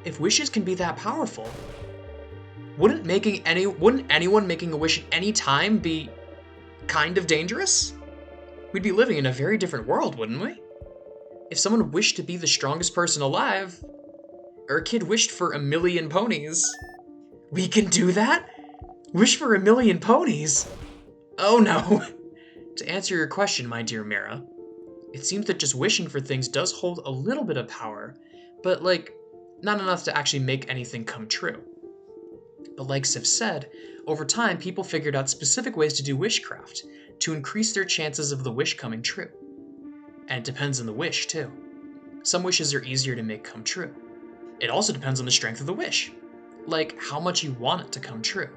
if wishes can be that powerful, wouldn't anyone making a wish at any time be kind of dangerous? We'd be living in a very different world, wouldn't we? If someone wished to be the strongest person alive, or a kid wished for 1,000,000 ponies, we can do that? Wish for 1,000,000 ponies? Oh no. To answer your question, my dear Mira, it seems that just wishing for things does hold a little bit of power, but not enough to actually make anything come true. But like Sif said, over time people figured out specific ways to do wishcraft to increase their chances of the wish coming true. And it depends on the wish, too. Some wishes are easier to make come true. It also depends on the strength of the wish, like how much you want it to come true.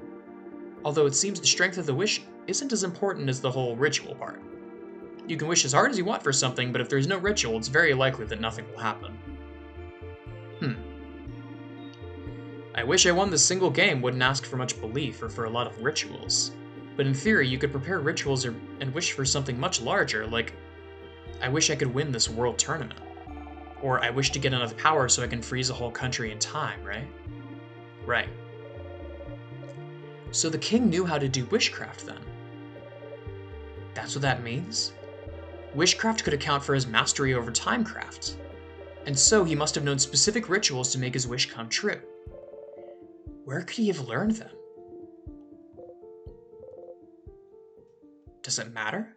Although it seems the strength of the wish isn't as important as the whole ritual part. You can wish as hard as you want for something, but if there's no ritual, it's very likely that nothing will happen. I wish I won this single game wouldn't ask for much belief or for a lot of rituals. But in theory, you could prepare rituals and wish for something much larger, like, I wish I could win this world tournament. Or I wish to get enough power so I can freeze a whole country in time, right? Right. So the king knew how to do wishcraft then. That's what that means? Wishcraft could account for his mastery over timecraft. And so he must have known specific rituals to make his wish come true. Where could he have learned them? Does it matter?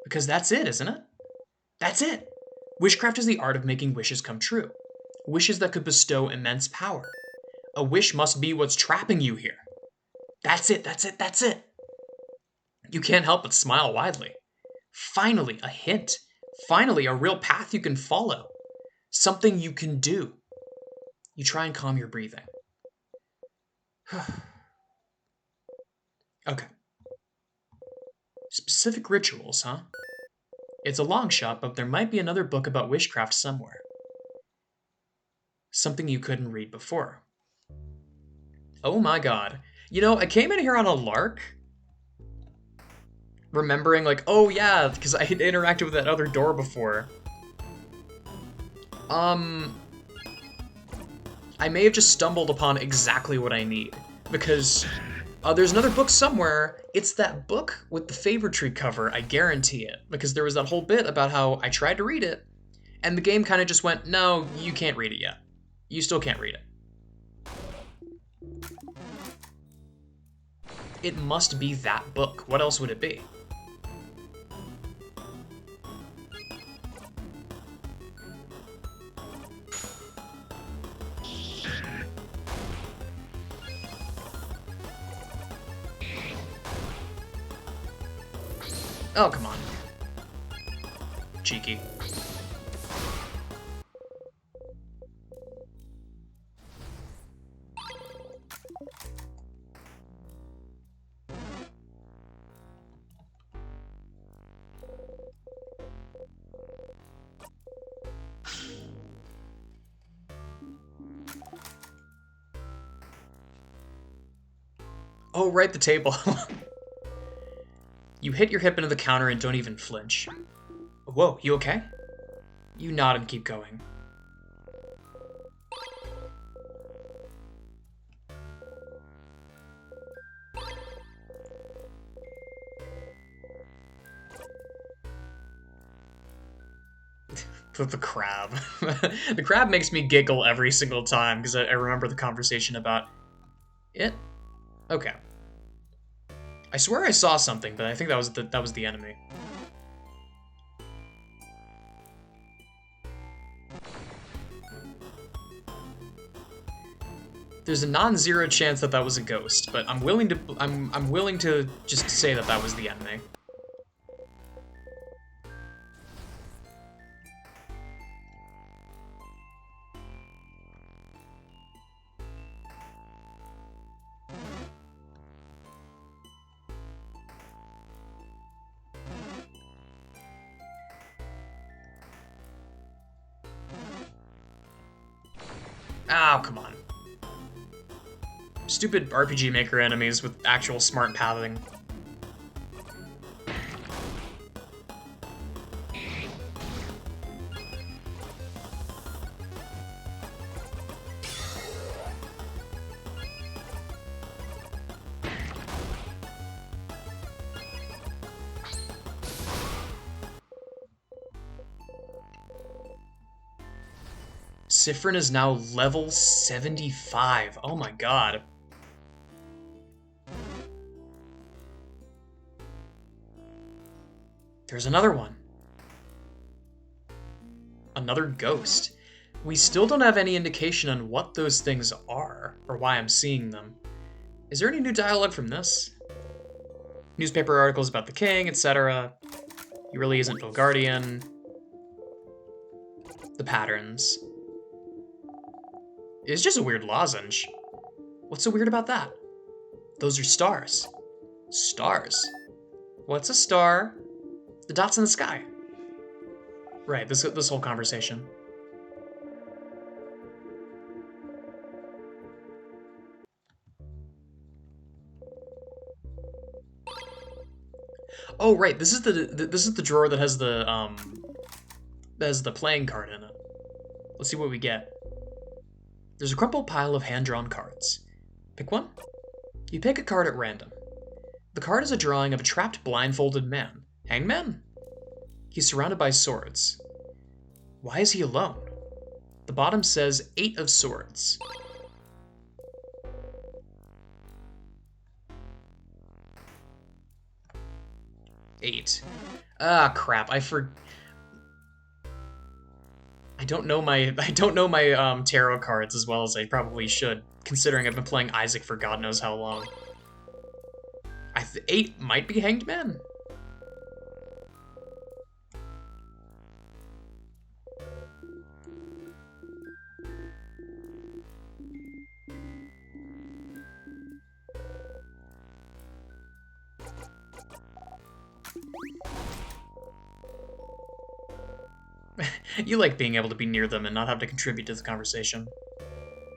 Because that's it, isn't it? That's it! Wishcraft is the art of making wishes come true. Wishes that could bestow immense power. A wish must be what's trapping you here. That's it, that's it, that's it! You can't help but smile widely. Finally, a hint. Finally, a real path you can follow. Something you can do. You try and calm your breathing. Okay. Specific rituals, huh? It's a long shot, but there might be another book about wishcraft somewhere. Something you couldn't read before. Oh my god. You know, I came in here on a lark, remembering, like, oh yeah, because I had interacted with that other door before. I may have just stumbled upon exactly what I need, because there's another book somewhere. It's that book with the favor tree cover, I guarantee it, because there was that whole bit about how I tried to read it, and the game kind of just went, no, you can't read it yet. You still can't read it. It must be that book. What else would it be? Oh, come on. Cheeky. Oh, right, the table. You hit your hip into the counter and don't even flinch. Whoa, you okay? You nod and keep going. The crab. The crab makes me giggle every single time because I remember the conversation about it. Okay. I swear I saw something, but I think that was the enemy. There's a non-zero chance that that was a ghost, but I'm willing to just say that that was the enemy. Oh, come on. Stupid RPG Maker enemies with actual smart pathing. Siffrin is now level 75. Oh my god. There's another one. Another ghost. We still don't have any indication on what those things are, or why I'm seeing them. Is there any new dialogue from this? Newspaper articles about the king, etc. He really isn't Bulgardian. The patterns. It's just a weird lozenge. What's so weird about that? Those are stars. Stars? What's a star? The dots in the sky. Right, this whole conversation. Oh, right, this is the drawer that has the playing card in it. Let's see what we get. There's a crumpled pile of hand-drawn cards. Pick one. You pick a card at random. The card is a drawing of a trapped blindfolded man. Hangman? He's surrounded by swords. Why is he alone? The bottom says 8 of swords. Eight. Ah, crap. I don't know my tarot cards as well as I probably should, considering I've been playing Isaac for God knows how long. 8 might be Hanged Man. You like being able to be near them and not have to contribute to the conversation.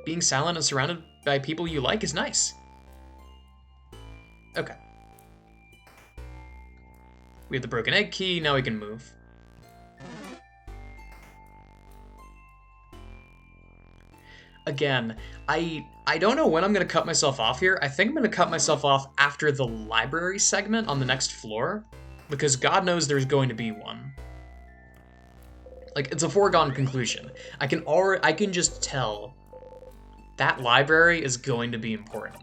Being silent and surrounded by people you like is nice. Okay. We have the broken egg key, now we can move. Again, I don't know when I'm going to cut myself off here. I think I'm going to cut myself off after the library segment on the next floor, because God knows there's going to be one. Like, it's a foregone conclusion. I can just tell that library is going to be important.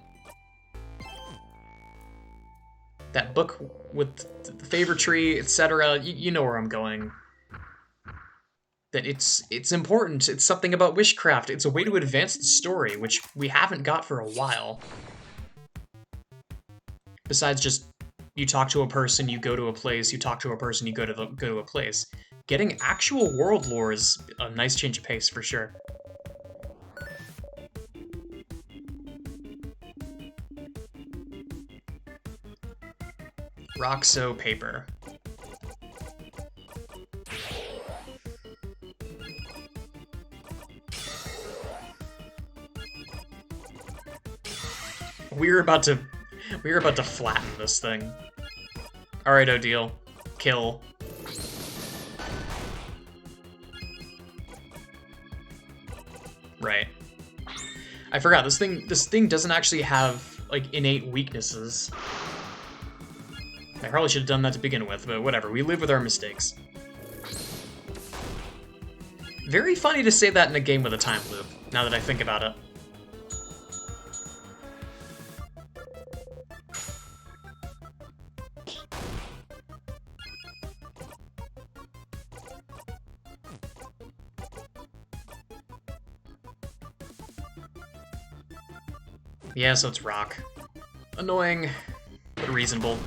That book with the favor tree, etc. You know where I'm going. That it's important. It's something about witchcraft. It's a way to advance the story, which we haven't got for a while. Besides just you talk to a person, you go to a place, you talk to a person, you go to a place. Getting actual world lore is a nice change of pace for sure. Roxo paper. We're about to flatten this thing. Alright, Odile. Kill. Right. I forgot, this thing doesn't actually have, like, innate weaknesses. I probably should have done that to begin with, but whatever, we live with our mistakes. Very funny to say that in a game with a time loop, now that I think about it. Yeah, so it's rock. Annoying, but reasonable.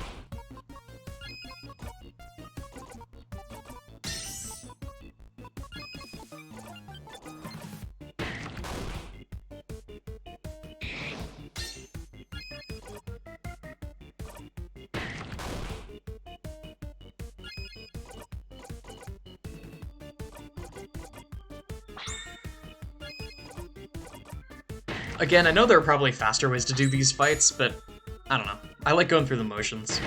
Again, I know there are probably faster ways to do these fights, but I don't know. I like going through the motions.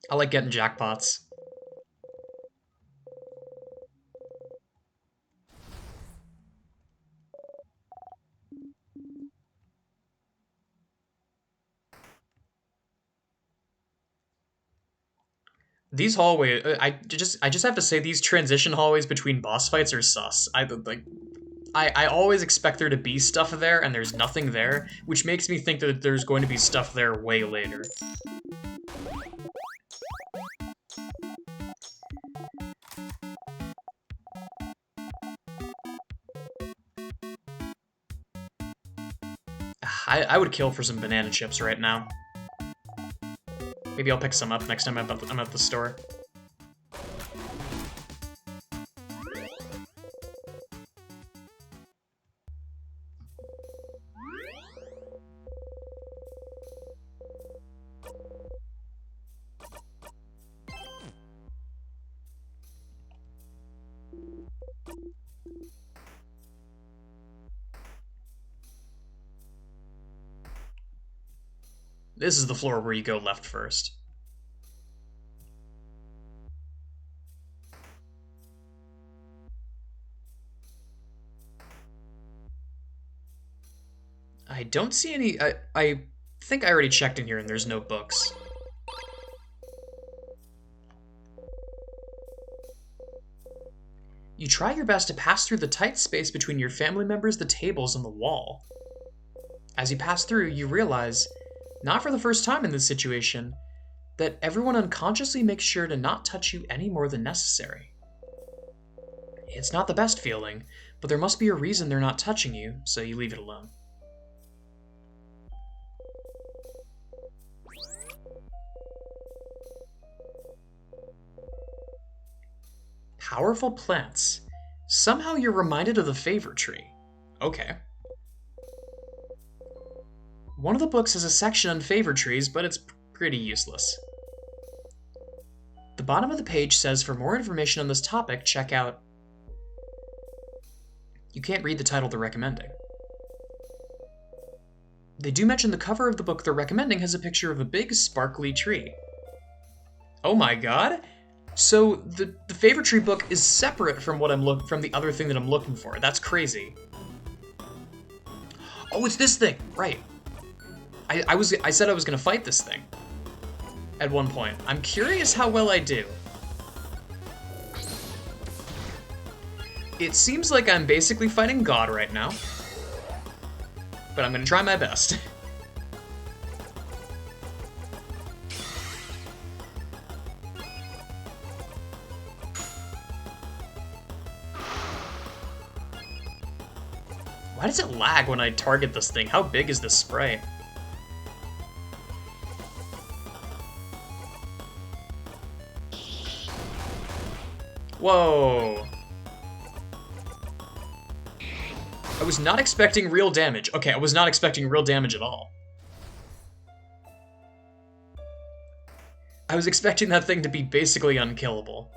I like getting jackpots. These hallways, I just have to say, these transition hallways between boss fights are sus. I always expect there to be stuff there, and there's nothing there, which makes me think that there's going to be stuff there way later. I would kill for some banana chips right now. Maybe I'll pick some up next time I'm at the store. This is the floor where you go left first. I don't see any... I think I already checked in here and there's no books. You try your best to pass through the tight space between your family members, the tables, and the wall. As you pass through, you realize, not for the first time in this situation, that everyone unconsciously makes sure to not touch you any more than necessary. It's not the best feeling, but there must be a reason they're not touching you, so you leave it alone. Powerful plants. Somehow you're reminded of the favor tree. Okay. One of the books has a section on favor trees, but it's pretty useless. The bottom of the page says, for more information on this topic, check out... You can't read the title they're recommending. They do mention the cover of the book they're recommending has a picture of a big, sparkly tree. Oh my god. So the favorite tree book is separate from what from the other thing that I'm looking for. That's crazy. Oh, it's this thing. Right. I said I was gonna fight this thing at one point. I'm curious how well I do. It seems like I'm basically fighting God right now, but I'm gonna try my best. Why does it lag when I target this thing? How big is this sprite? Whoa. I was not expecting real damage. Okay, I was not expecting real damage at all. I was expecting that thing to be basically unkillable.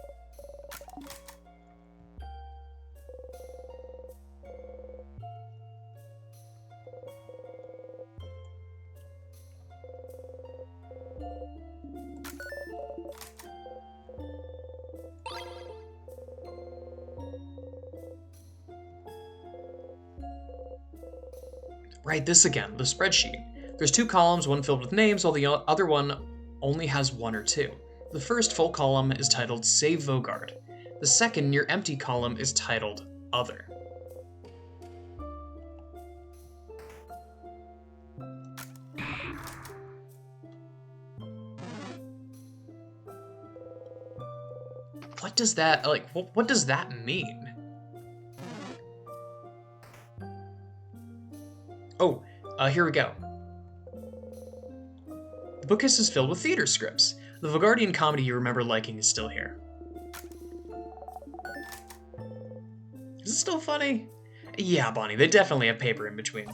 Right, this again, the spreadsheet. There's 2 columns, one filled with names, while the other one only has 1 or 2. The first full column is titled Save Vogard. The second near empty column is titled Other. What does that, like, what does that mean? Oh, here we go. The bookcase is filled with theater scripts. The Vogardian comedy you remember liking is still here. Is it still funny? Yeah, Bonnie, they definitely have paper in between.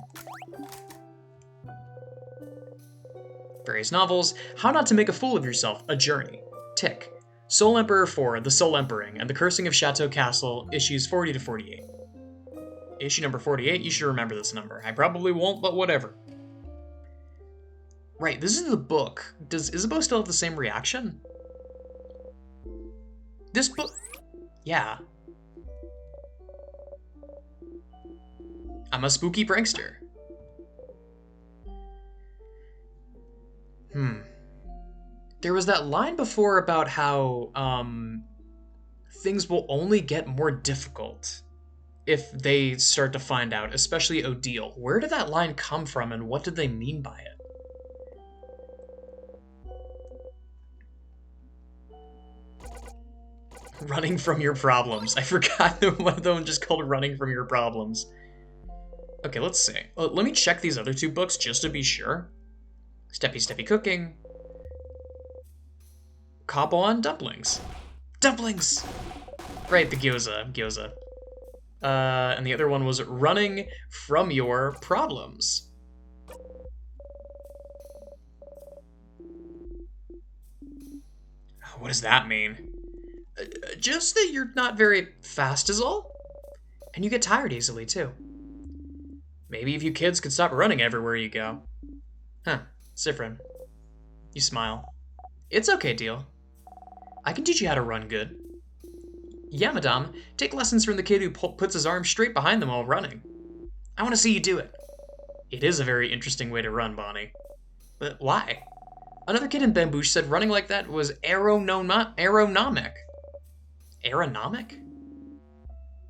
Various novels. How Not to Make a Fool of Yourself, A Journey. Tick. Soul Emperor 4, The Soul Emperor, and The Cursing of Chateau Castle, issues 40 to 48. Issue number 48, you should remember this number. I probably won't, but whatever. Right, this is the book. Does Isabeau still have the same reaction? This book... Yeah. I'm a spooky prankster. There was that line before about how, things will only get more difficult if they start to find out, especially Odile. Where did that line come from, and what did they mean by it? Running from your problems. I forgot that one of them just called Running from Your Problems. Okay, let's see. Let me check these other 2 books just to be sure. Steppy Steppy Cooking. Cobbon Dumplings. Dumplings! Right, the gyoza. And the other one was Running from Your Problems. What does that mean? Just that you're not very fast is all? And you get tired easily, too. Maybe if you kids could stop running everywhere you go. Huh, Sifrin. You smile. It's okay, Deal. I can teach you how to run good. Yeah, madame. Take lessons from the kid who puts his arm straight behind them while running. I want to see you do it. It is a very interesting way to run, Bonnie. But why? Another kid in Bambouche said running like that was aeronomic. Aeronomic?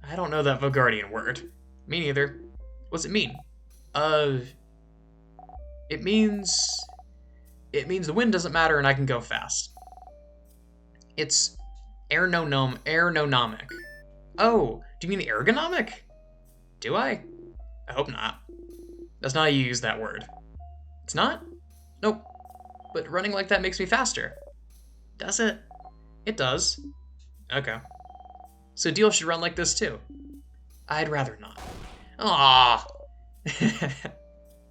I don't know that Vogardian word. Me neither. What's it mean? It means the wind doesn't matter and I can go fast. It's aeronomic. Oh, do you mean ergonomic? Do I? I hope not. That's not how you use that word. It's not? Nope. But running like that makes me faster. Does it? It does. Okay. So Deal should run like this too. I'd rather not. Aww.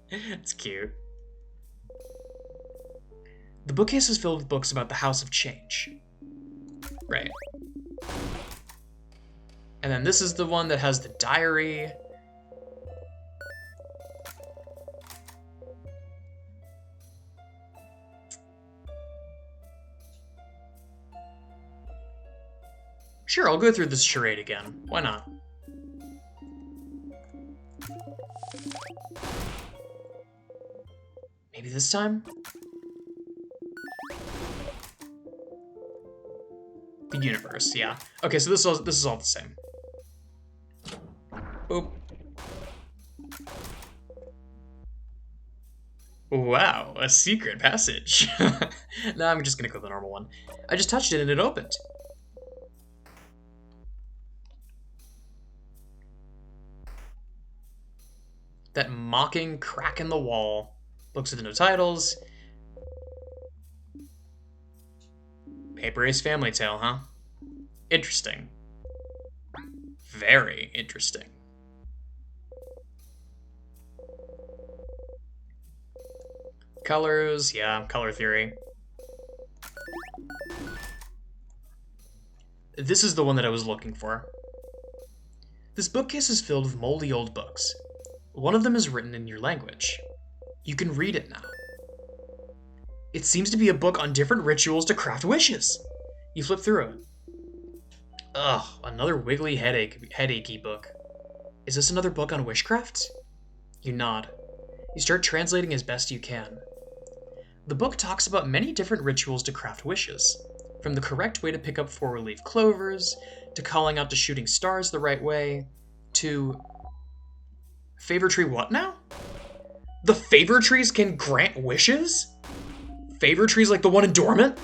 It's cute. The bookcase is filled with books about the House of Change. Right. And then this is the one that has the diary. Sure, I'll go through this charade again. Why not? Maybe this time? The universe, yeah. Okay, so this is all the same. Boop. Wow, a secret passage. No, I'm just gonna go the normal one. I just touched it and it opened. That mocking crack in the wall. Books with no titles. Paper Ace Family Tale, huh? Interesting. Very interesting. Colors, yeah, color theory. This is the one that I was looking for. This bookcase is filled with moldy old books. One of them is written in your language. You can read it now. It seems to be a book on different rituals to craft wishes. You flip through it. Ugh, another wiggly headachy book. Is this another book on wishcraft? You nod. You start translating as best you can. The book talks about many different rituals to craft wishes, from the correct way to pick up four-leaf clovers, to calling out to shooting stars the right way, to... Favor tree what now? The favor trees can grant wishes? Favor trees like the one in Dormant?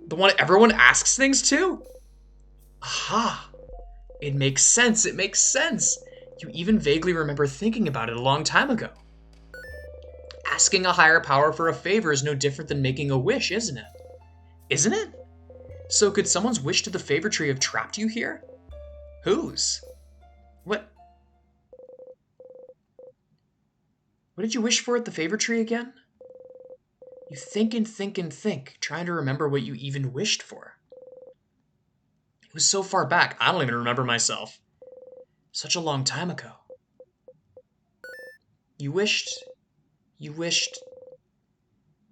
The one everyone asks things to? Aha! It makes sense, it makes sense! You even vaguely remember thinking about it a long time ago. Asking a higher power for a favor is no different than making a wish, isn't it? Isn't it? So could someone's wish to the favor tree have trapped you here? Whose? What? What did you wish for at the favor tree again? You think and think and think, trying to remember what you even wished for. It was so far back, I don't even remember myself. Such a long time ago. You wished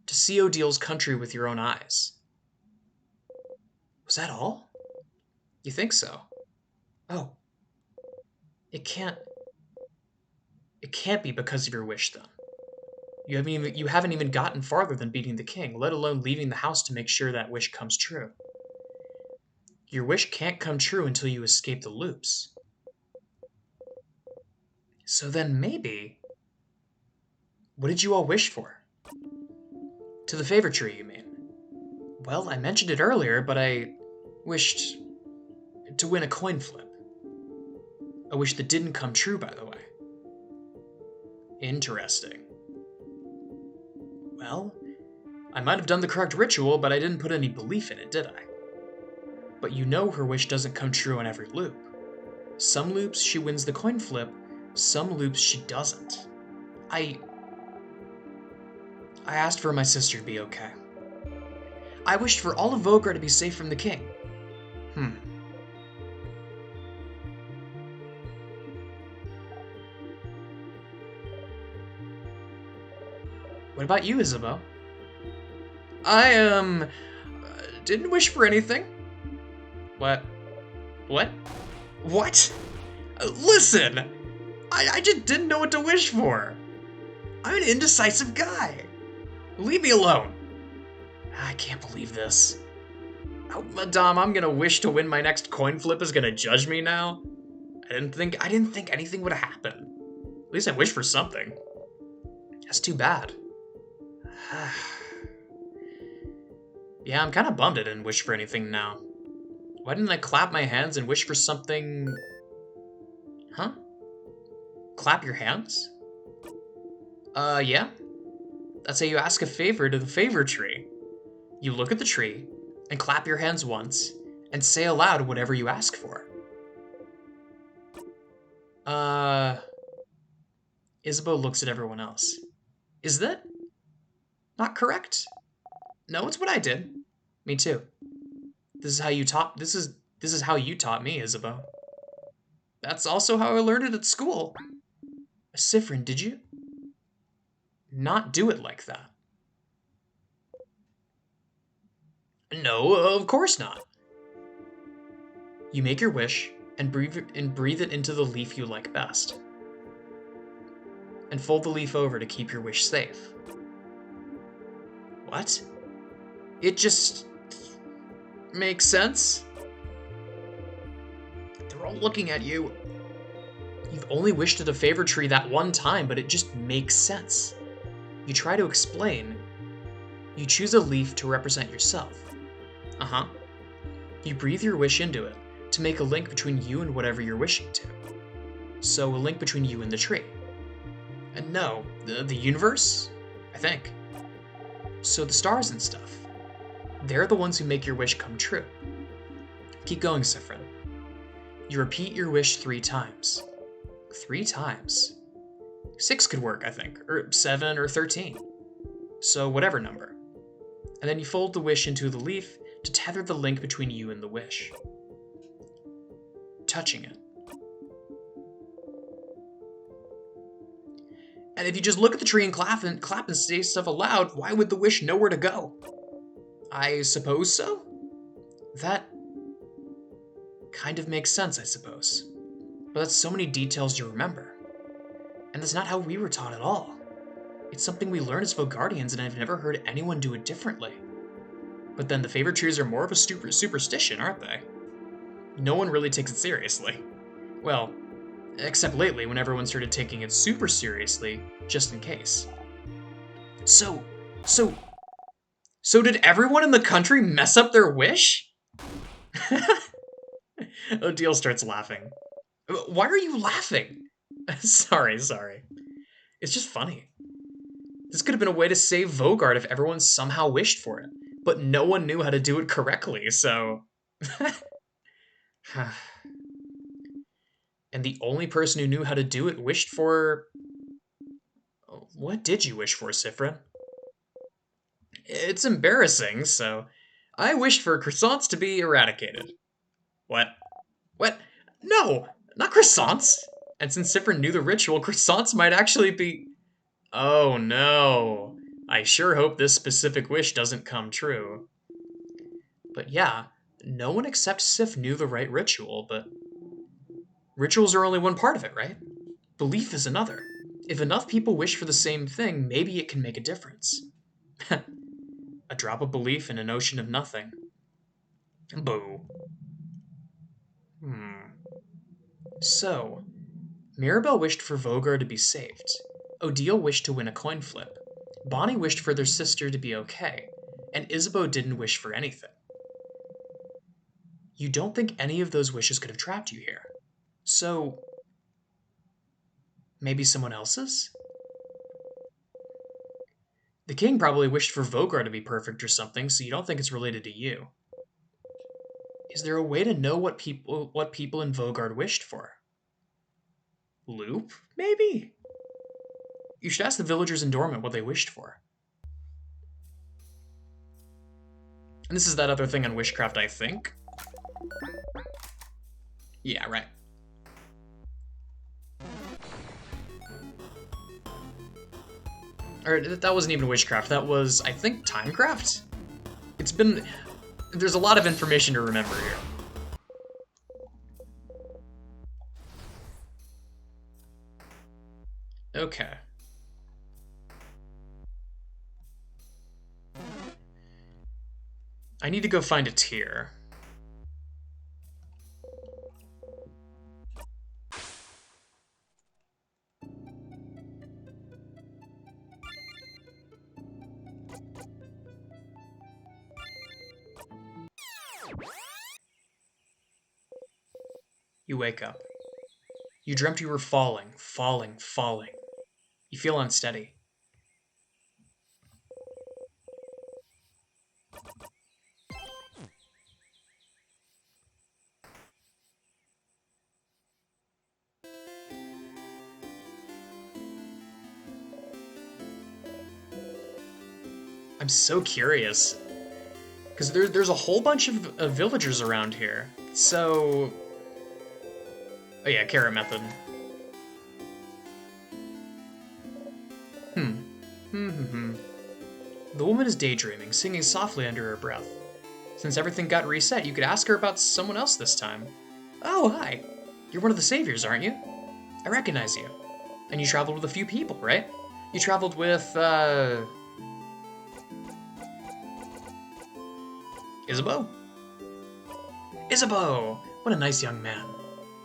to see Odil's country with your own eyes. Was that all? You think so? Oh. It can't be because of your wish, then. You haven't even gotten farther than beating the king, let alone leaving the house to make sure that wish comes true. Your wish can't come true until you escape the loops. So then maybe... What did you all wish for? To the favor tree, you mean? Well, I mentioned it earlier, but I wished to win a coin flip. A wish that didn't come true, by the way. Interesting. Well, I might have done the correct ritual, but I didn't put any belief in it, did I? But you know her wish doesn't come true on every loop. Some loops she wins the coin flip, some loops she doesn't. I asked for my sister to be okay. I wished for all of Vogar to be safe from the king. What about you, Isabeau? I, didn't wish for anything. What? What? What? Listen! I just didn't know what to wish for. I'm an indecisive guy. Leave me alone. I can't believe this. Oh, Madame, I'm gonna wish to win my next coin flip is gonna judge me now? I didn't think anything would happen. At least I wished for something. That's too bad. Yeah, I'm kind of bummed I didn't wish for anything now. Why didn't I clap my hands and wish for something... Huh? Clap your hands? Yeah. That's how you ask a favor to the favor tree. You look at the tree, and clap your hands once, and say aloud whatever you ask for. Isabeau looks at everyone else. Is that not correct? No, it's what I did. Me too. This is how you taught me, Isabeau. That's also how I learned it at school. Sifrin, did you not do it like that? No, of course not. You make your wish and breathe it into the leaf you like best. And fold the leaf over to keep your wish safe. What? It just makes sense? They're all looking at you. You've only wished at a favor tree that one time, but it just makes sense. You try to explain. You choose a leaf to represent yourself. Uh-huh. You breathe your wish into it to make a link between you and whatever you're wishing to. So a link between you and the tree. And no, the universe? I think. So the stars and stuff. They're the ones who make your wish come true. Keep going, Sifrin. You repeat your wish 3 times. 3 times. 6 could work, I think. Or 7 or 13. So whatever number. And then you fold the wish into the leaf to tether the link between you and the wish. Touching it. And if you just look at the tree and clap and say stuff aloud, why would the wish know where to go? I suppose so? That kind of makes sense, I suppose. But that's so many details to remember. And that's not how we were taught at all. It's something we learn as Vogardians, and I've never heard anyone do it differently. But then the favorite trees are more of a superstition, aren't they? No one really takes it seriously. Well, except lately when everyone started taking it super seriously, just in case. So did everyone in the country mess up their wish? Odile starts laughing. Why are you laughing? Sorry. It's just funny. This could have been a way to save Vogard if everyone somehow wished for it, but no one knew how to do it correctly, so... And the only person who knew how to do it wished for... What did you wish for, Sifrin? It's embarrassing, so... I wished for croissants to be eradicated. What? What? No! Not croissants! And since Sifrin knew the ritual, croissants might actually be... Oh no. I sure hope this specific wish doesn't come true. But yeah, no one except Sif knew the right ritual, but... Rituals are only one part of it, right? Belief is another. If enough people wish for the same thing, maybe it can make a difference. A drop of belief in an ocean of nothing. Boo. So, Mirabelle wished for Vogar to be saved. Odile wished to win a coin flip. Bonnie wished for their sister to be okay. And Isabeau didn't wish for anything. You don't think any of those wishes could have trapped you here. So, maybe someone else's? The king probably wished for Vogar to be perfect or something, so you don't think it's related to you. Is there a way to know what people in Vogard wished for? Loop, maybe? You should ask the villagers in Dormant what they wished for. And this is that other thing on Wishcraft, I think. Yeah, right. Or that wasn't even Witchcraft, that was, I think, Timecraft? It's been... There's a lot of information to remember here. Okay. I need to go find a tier. You wake up. You dreamt you were falling. You feel unsteady. I'm so curious. Because there's a whole bunch of villagers around here. So... Oh yeah, carrot method. The woman is daydreaming, singing softly under her breath. Since everything got reset, you could ask her about someone else this time. Oh, hi. You're one of the saviors, aren't you? I recognize you. And you traveled with a few people, right? You traveled with, Isabeau? Isabeau! What a nice young man.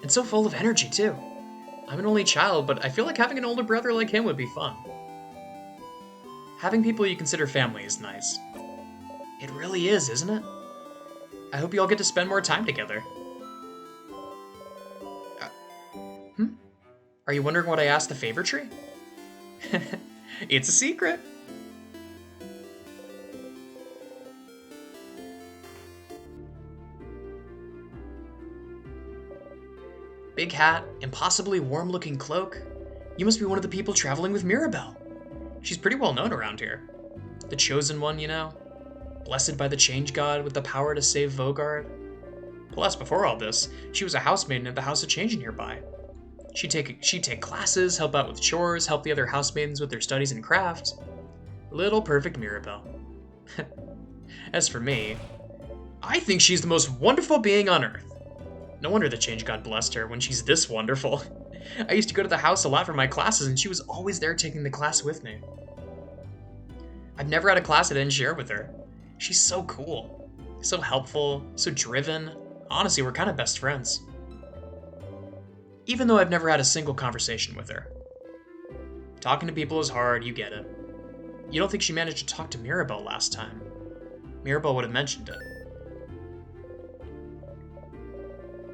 And so full of energy, too. I'm an only child, but I feel like having an older brother like him would be fun. Having people you consider family is nice. It really is, isn't it? I hope you all get to spend more time together. Are you wondering what I asked the favor tree? It's a secret. Big hat, impossibly warm-looking cloak. You must be one of the people traveling with Mirabelle. She's pretty well known around here. The chosen one, you know? Blessed by the change god with the power to save Vogard. Plus, before all this, she was a housemaiden at the House of Change nearby. She'd take classes, help out with chores, help the other housemaidens with their studies and crafts. Little perfect Mirabelle. As for me, I think she's the most wonderful being on Earth. No wonder the change god blessed her when she's this wonderful. I used to go to the house a lot for my classes, and she was always there taking the class with me. I've never had a class I didn't share with her. She's so cool, so helpful, so driven. Honestly, we're kind of best friends. Even though I've never had a single conversation with her. Talking to people is hard, you get it. You don't think she managed to talk to Mirabelle last time? Mirabelle would have mentioned it.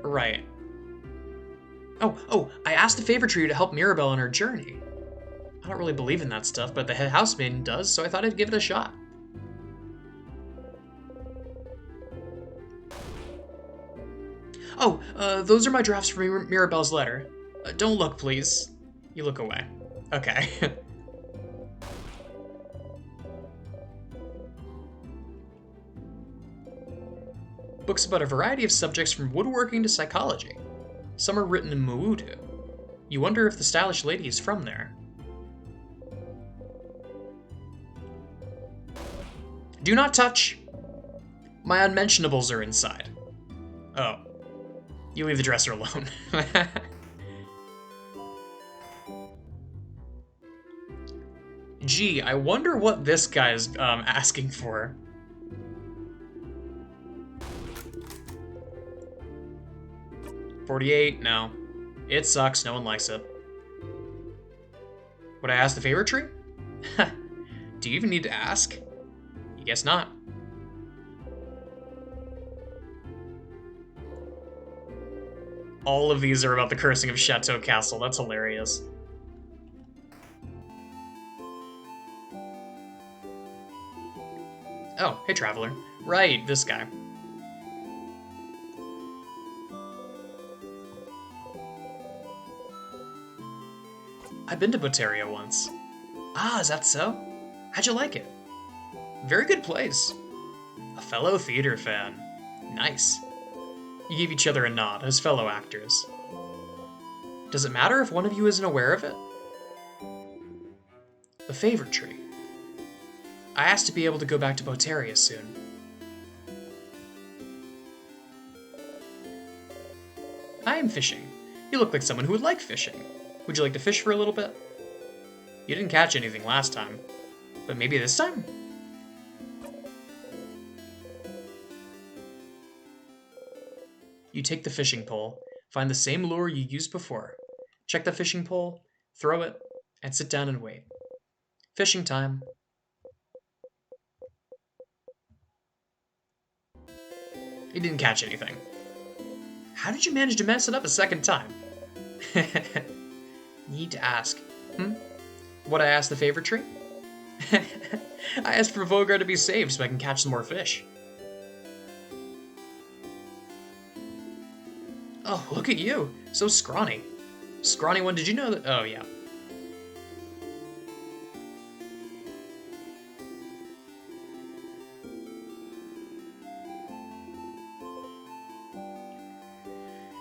Right. Oh, I asked the favor tree to help Mirabelle on her journey. I don't really believe in that stuff, but the head housemaiden does, so I thought I'd give it a shot. Oh, those are my drafts for Mirabelle's letter. Don't look, please. You look away. Okay. Books about a variety of subjects from woodworking to psychology. Some are written in Mawudu. You wonder if the stylish lady is from there. Do not touch! My unmentionables are inside. Oh. You leave the dresser alone. Gee, I wonder what this guy's asking for. $48, no. It sucks, no one likes it. Would I ask the favor tree? Do you even need to ask? You guess not. All of these are about the cursing of Chateau Castle, that's hilarious. Oh, hey traveler. Right, this guy. I've been to Boteria once. Ah, is that so? How'd you like it? Very good place. A fellow theater fan. Nice. You gave each other a nod as fellow actors. Does it matter if one of you isn't aware of it? The favor tree. I asked to be able to go back to Boteria soon. I am fishing. You look like someone who would like fishing. Would you like to fish for a little bit? You didn't catch anything last time, but maybe this time? You take the fishing pole, find the same lure you used before, check the fishing pole, throw it, and sit down and wait. Fishing time. You didn't catch anything. How did you manage to mess it up a second time? Need to ask. What I asked the favor tree? I asked for Vogard to be saved so I can catch some more fish. Oh, look at you. So scrawny. Scrawny one, did you know that? Oh, yeah.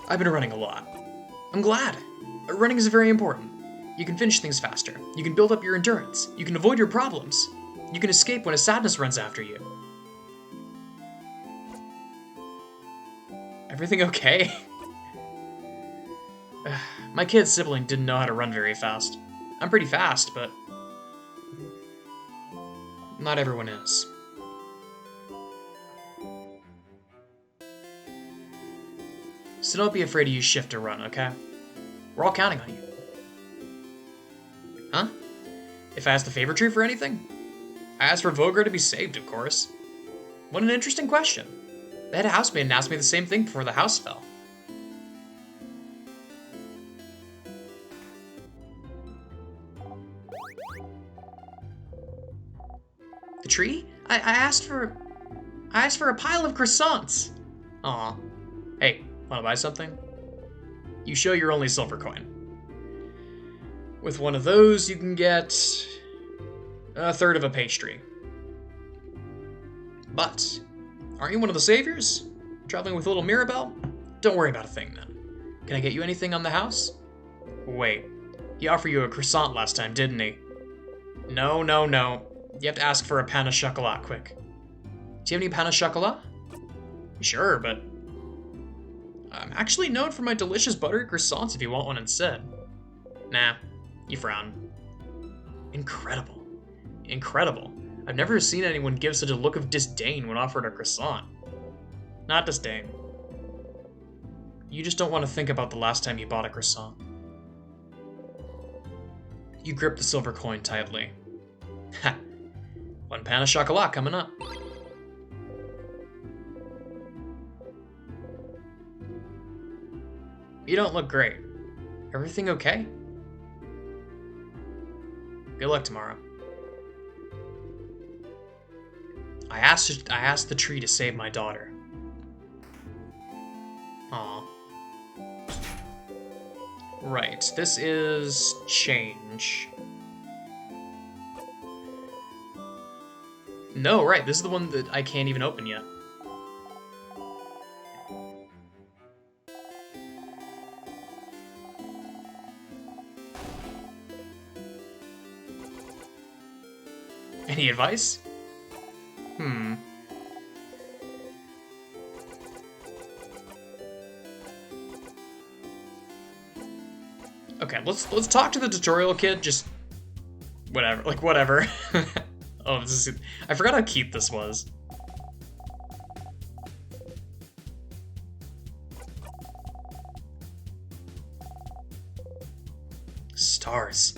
I've been running a lot. I'm glad. Running is very important. You can finish things faster. You can build up your endurance. You can avoid your problems. You can escape when a sadness runs after you. Everything okay? My kid's sibling didn't know how to run very fast. I'm pretty fast, but not everyone is. So don't be afraid to use shift to run, okay? We're all counting on you. Huh? If I asked the favor tree for anything? I asked for Vogar to be saved, of course. What an interesting question. The head housemaiden asked me the same thing before the house fell. The tree? I asked for a pile of croissants. Aw. Hey, wanna buy something? You show your only silver coin. With one of those, you can get a third of a pastry. But, aren't you one of the saviors? Traveling with little Mirabelle? Don't worry about a thing then. Can I get you anything on the house? Wait, he offered you a croissant last time, didn't he? No. You have to ask for a pain au chocolat, quick. Do you have any pain au chocolat? Sure, but I'm actually known for my delicious buttery croissants if you want one instead. Nah, you frown. Incredible. Incredible. I've never seen anyone give such a look of disdain when offered a croissant. Not disdain. You just don't want to think about the last time you bought a croissant. You grip the silver coin tightly. Ha! One pain au chocolat coming up. You don't look great. Everything okay? Good luck tomorrow. I asked the tree to save my daughter. Aw. Right, this is change. No, right, this is the one that I can't even open yet. Any advice? Okay, let's talk to the tutorial kid, just whatever, like whatever. Oh, this is, I forgot how cute this was. Stars.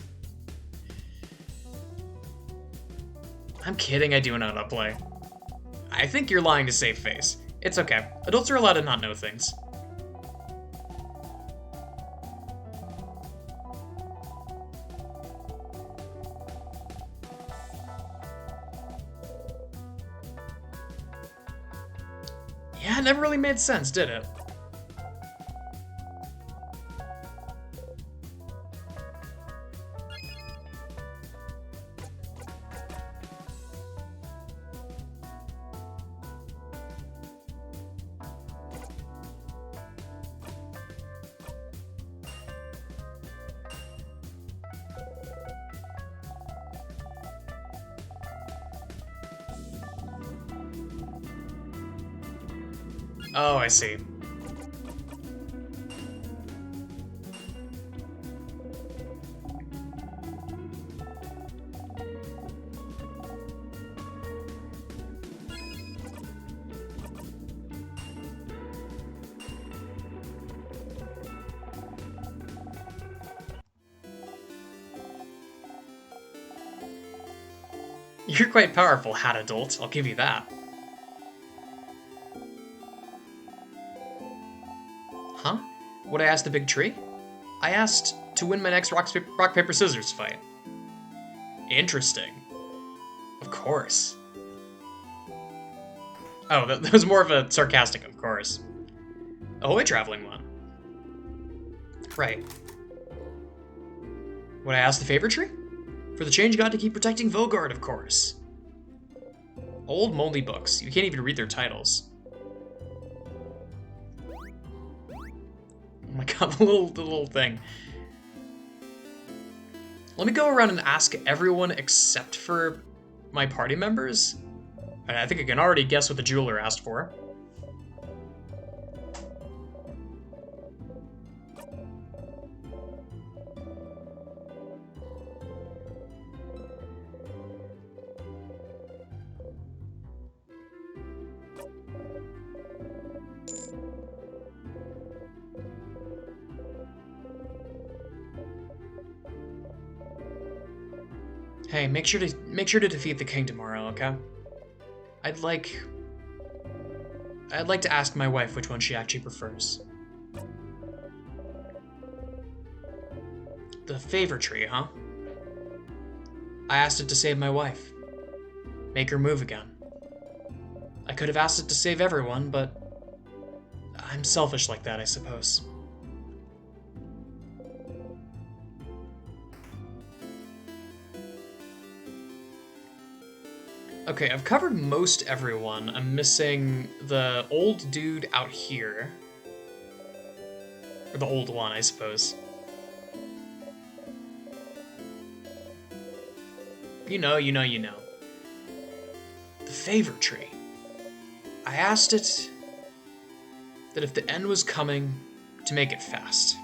I'm kidding, I do know how to play. I think you're lying to save face. It's okay. Adults are allowed to not know things. Yeah, it never really made sense, did it? Oh, I see. You're quite powerful, hat adult, I'll give you that. Huh? What I asked the big tree? I asked to win my next rock, paper, scissors fight. Interesting. Of course. Oh, that was more of a sarcastic of course. Ahoy, traveling one. Right. What I asked the favor tree? For the change god to keep protecting Vogard, of course. Old moldy books. You can't even read their titles. Oh my god, the little thing. Let me go around and ask everyone except for my party members. I think I can already guess what the jeweler asked for. Hey, make sure to defeat the king tomorrow, okay? I'd like to ask my wife which one she actually prefers. The favor tree, huh? I asked it to save my wife. Make her move again. I could have asked it to save everyone, but I'm selfish like that, I suppose. Okay, I've covered most everyone. I'm missing the old dude out here. Or the old one, I suppose. You know. The favor tree. I asked it that if the end was coming, to make it fast.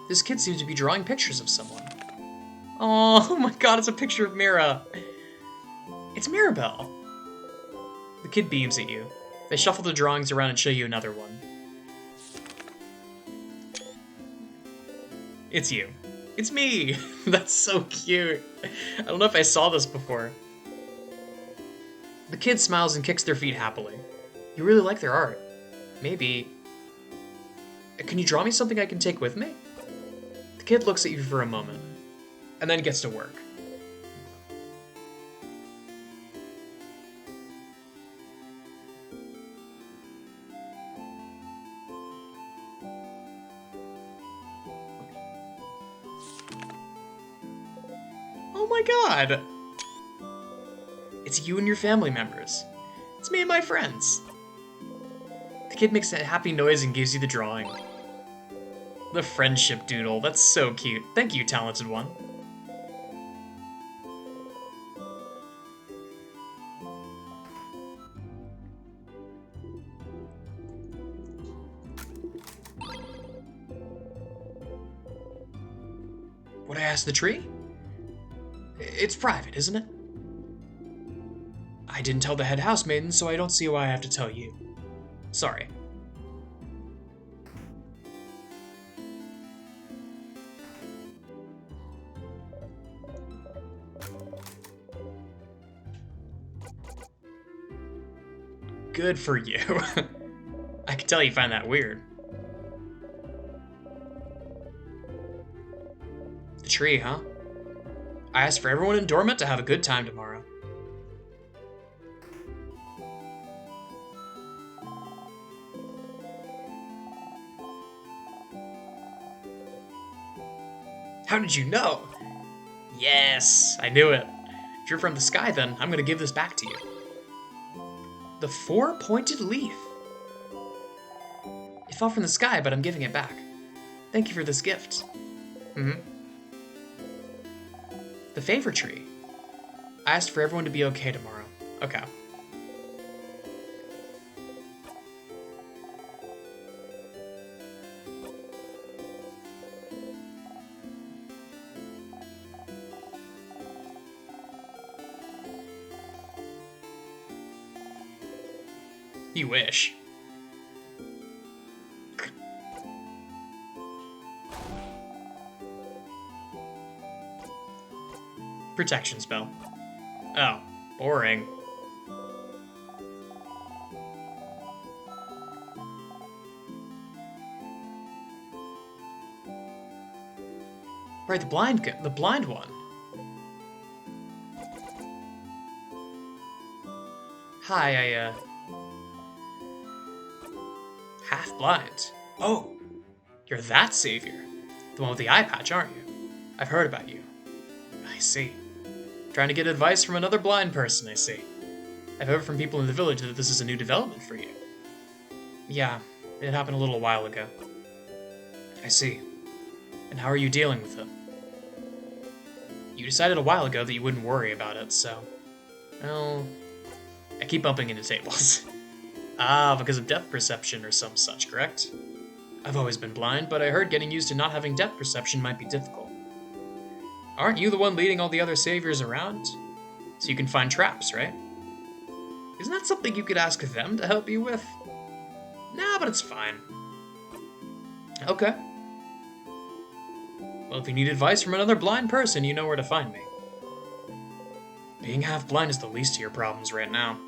This kid seems to be drawing pictures of someone. Oh my god, it's a picture of Mira. It's Mirabelle. The kid beams at you. They shuffle the drawings around and show you another one. It's you. It's me! That's so cute. I don't know if I saw this before. The kid smiles and kicks their feet happily. You really like their art. Maybe... Can you draw me something I can take with me? The kid looks at you for a moment, and then gets to work. Oh my god! It's you and your family members. It's me and my friends. The kid makes a happy noise and gives you the drawing. The friendship doodle, that's so cute. Thank you, talented one. Would I ask the tree? It's private, isn't it? I didn't tell the head housemaiden, so I don't see why I have to tell you. Sorry. Good for you. I can tell you find that weird. The tree, huh? I asked for everyone in Dormant to have a good time tomorrow. How did you know? Yes, I knew it. If you're from the sky, then I'm gonna give this back to you. The four-pointed leaf. It fell from the sky, but I'm giving it back. Thank you for this gift. The favor tree. I asked for everyone to be okay tomorrow. Okay. You wish. Protection spell. Oh, boring. Right, the blind one. Hi, half blind. Oh, you're that savior. The one with the eye patch, aren't you? I've heard about you. I see. Trying to get advice from another blind person, I see. I've heard from people in the village that this is a new development for you. Yeah, it happened a little while ago. I see. And how are you dealing with it? You decided a while ago that you wouldn't worry about it, so... Well... I keep bumping into tables. Ah, because of depth perception or some such, correct? I've always been blind, but I heard getting used to not having depth perception might be difficult. Aren't you the one leading all the other saviors around? So you can find traps, right? Isn't that something you could ask them to help you with? Nah, but it's fine. Okay. Well, if you need advice from another blind person, you know where to find me. Being half blind is the least of your problems right now.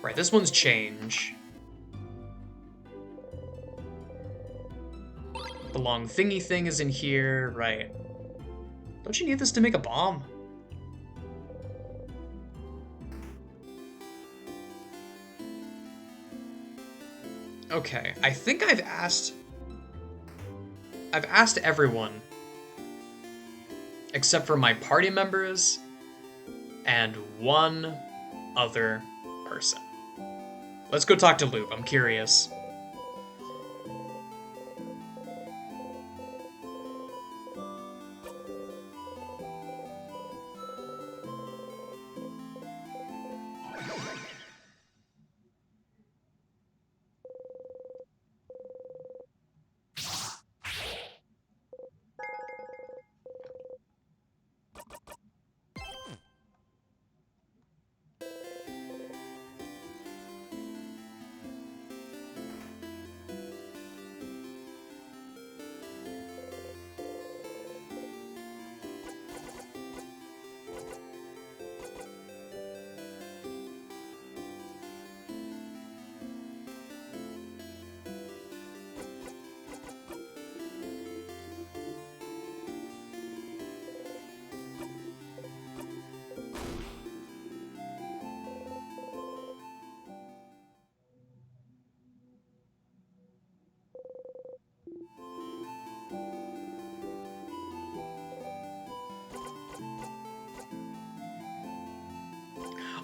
Right, this one's change. The long thingy thing is in here, right. Don't you need this to make a bomb? Okay, I think I've asked everyone except for my party members and one other person. Let's go talk to Loop, I'm curious.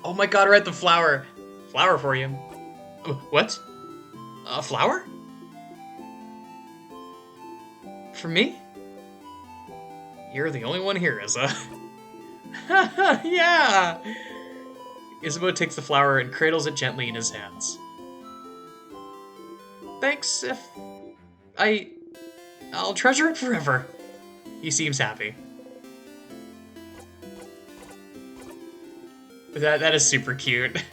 Oh my god, right, the flower. Flower for you. What? A flower? For me? You're the only one here, Izza. Yeah! Isabeau takes the flower and cradles it gently in his hands. Thanks, I'll treasure it forever. He seems happy. That is super cute.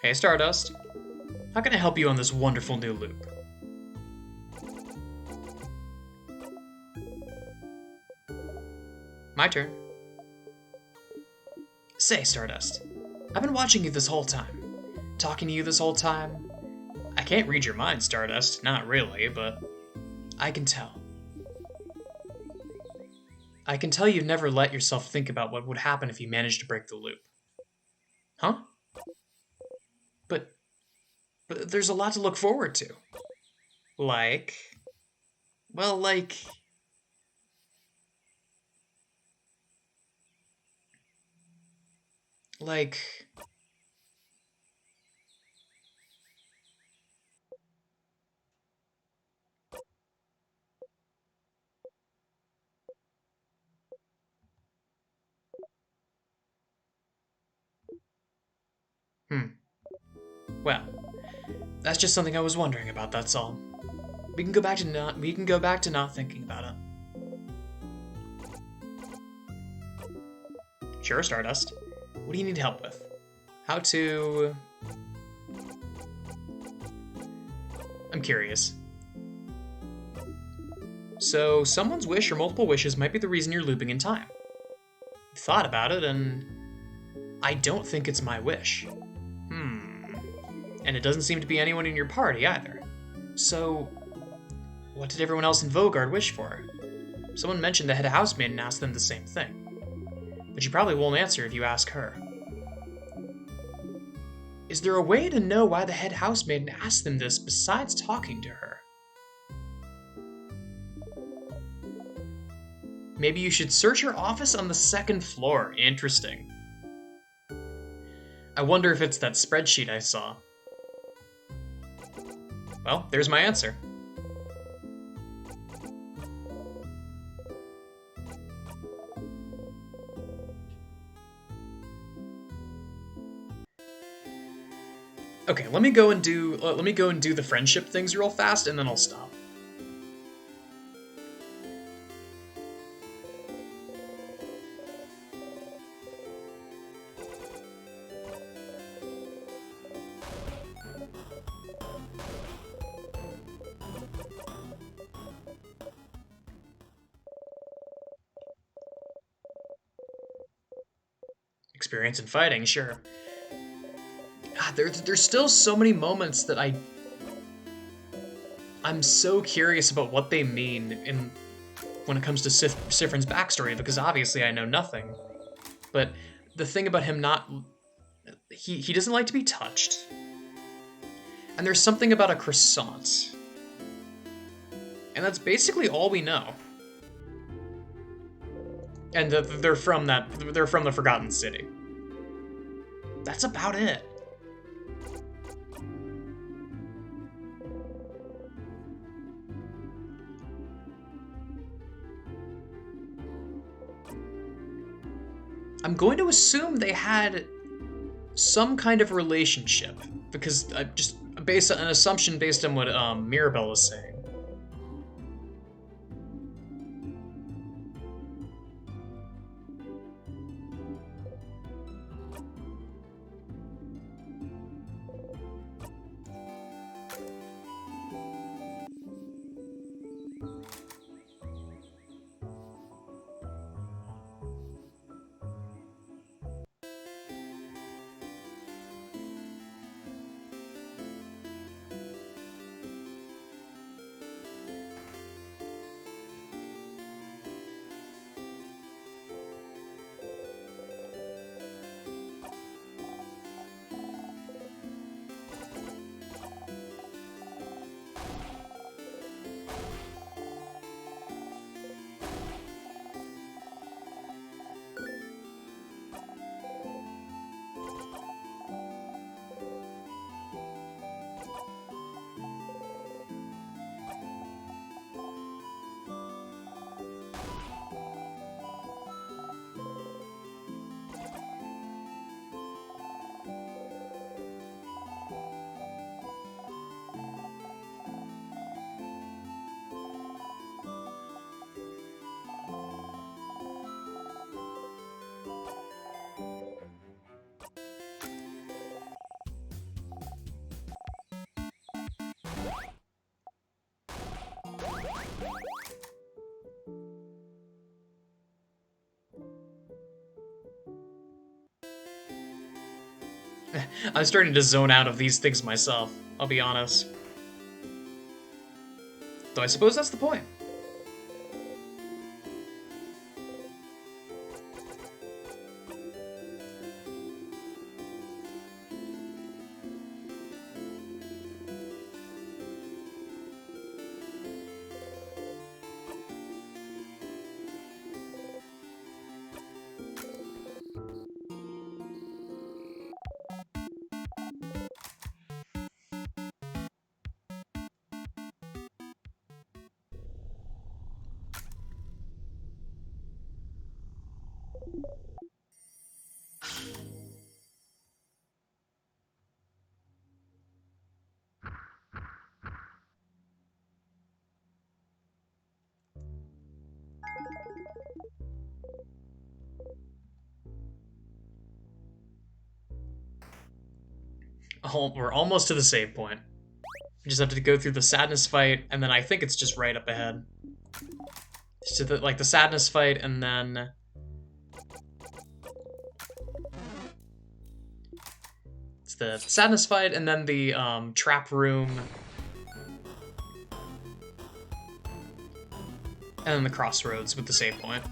Hey, Stardust. How can I help you on this wonderful new loop? My turn. Say, Stardust, I've been watching you this whole time. Talking to you this whole time. I can't read your mind, Stardust. Not really, but I can tell. I can tell you've never let yourself think about what would happen if you managed to break the loop. Huh? But there's a lot to look forward to. Like... Well, like... Like... Well, that's just something I was wondering about, that's all. We can go back to not thinking about it. Sure, Stardust. What do you need help with? How to... I'm curious. So, someone's wish or multiple wishes might be the reason you're looping in time. You thought about it, and... I don't think it's my wish. And it doesn't seem to be anyone in your party, either. So... what did everyone else in Vogard wish for? Someone mentioned the head housemaid and asked them the same thing. But she probably won't answer if you ask her. Is there a way to know why the head housemaid asked them this besides talking to her? Maybe you should search her office on the 2nd floor. Interesting. I wonder if it's that spreadsheet I saw. Well, there's my answer. Okay, let me go and do the friendship things real fast, and then I'll stop. Experience in fighting, sure. God, there's still so many moments that I'm so curious about what they mean when it comes to Sifrin's backstory, because obviously I know nothing. But the thing about him he doesn't like to be touched. And there's something about a croissant. And that's basically all we know. And they're from the Forgotten City. That's about it. I'm going to assume they had some kind of relationship, because just based on an assumption based on what Mirabelle was saying. I'm starting to zone out of these things myself, I'll be honest. Though I suppose that's the point. Oh, we're almost to the save point. We just have to go through the sadness fight, and then I think it's just right up ahead. So like the sadness fight, and then it's the sadness fight, and then the trap room, and then the crossroads with the save point.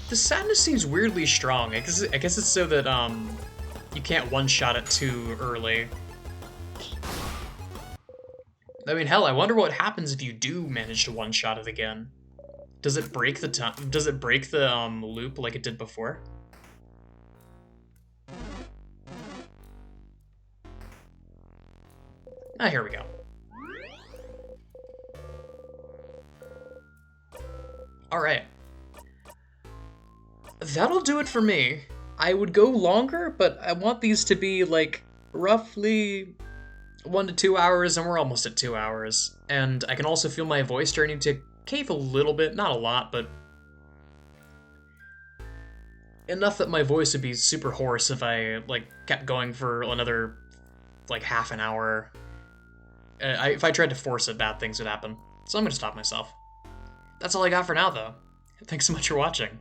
The sadness seems weirdly strong. I guess it's so that, you can't one-shot it too early. I mean, hell, I wonder what happens if you do manage to one-shot it again. Does it break the loop like it did before? Ah, here we go. Alright. That'll do it for me. I would go longer, but I want these to be, like, roughly 1 to 2 hours, and we're almost at 2 hours. And I can also feel my voice starting to cave a little bit, not a lot, but enough that my voice would be super hoarse if I, like, kept going for another, like, half an hour. If I tried to force it, bad things would happen. So I'm gonna stop myself. That's all I got for now, though. Thanks so much for watching.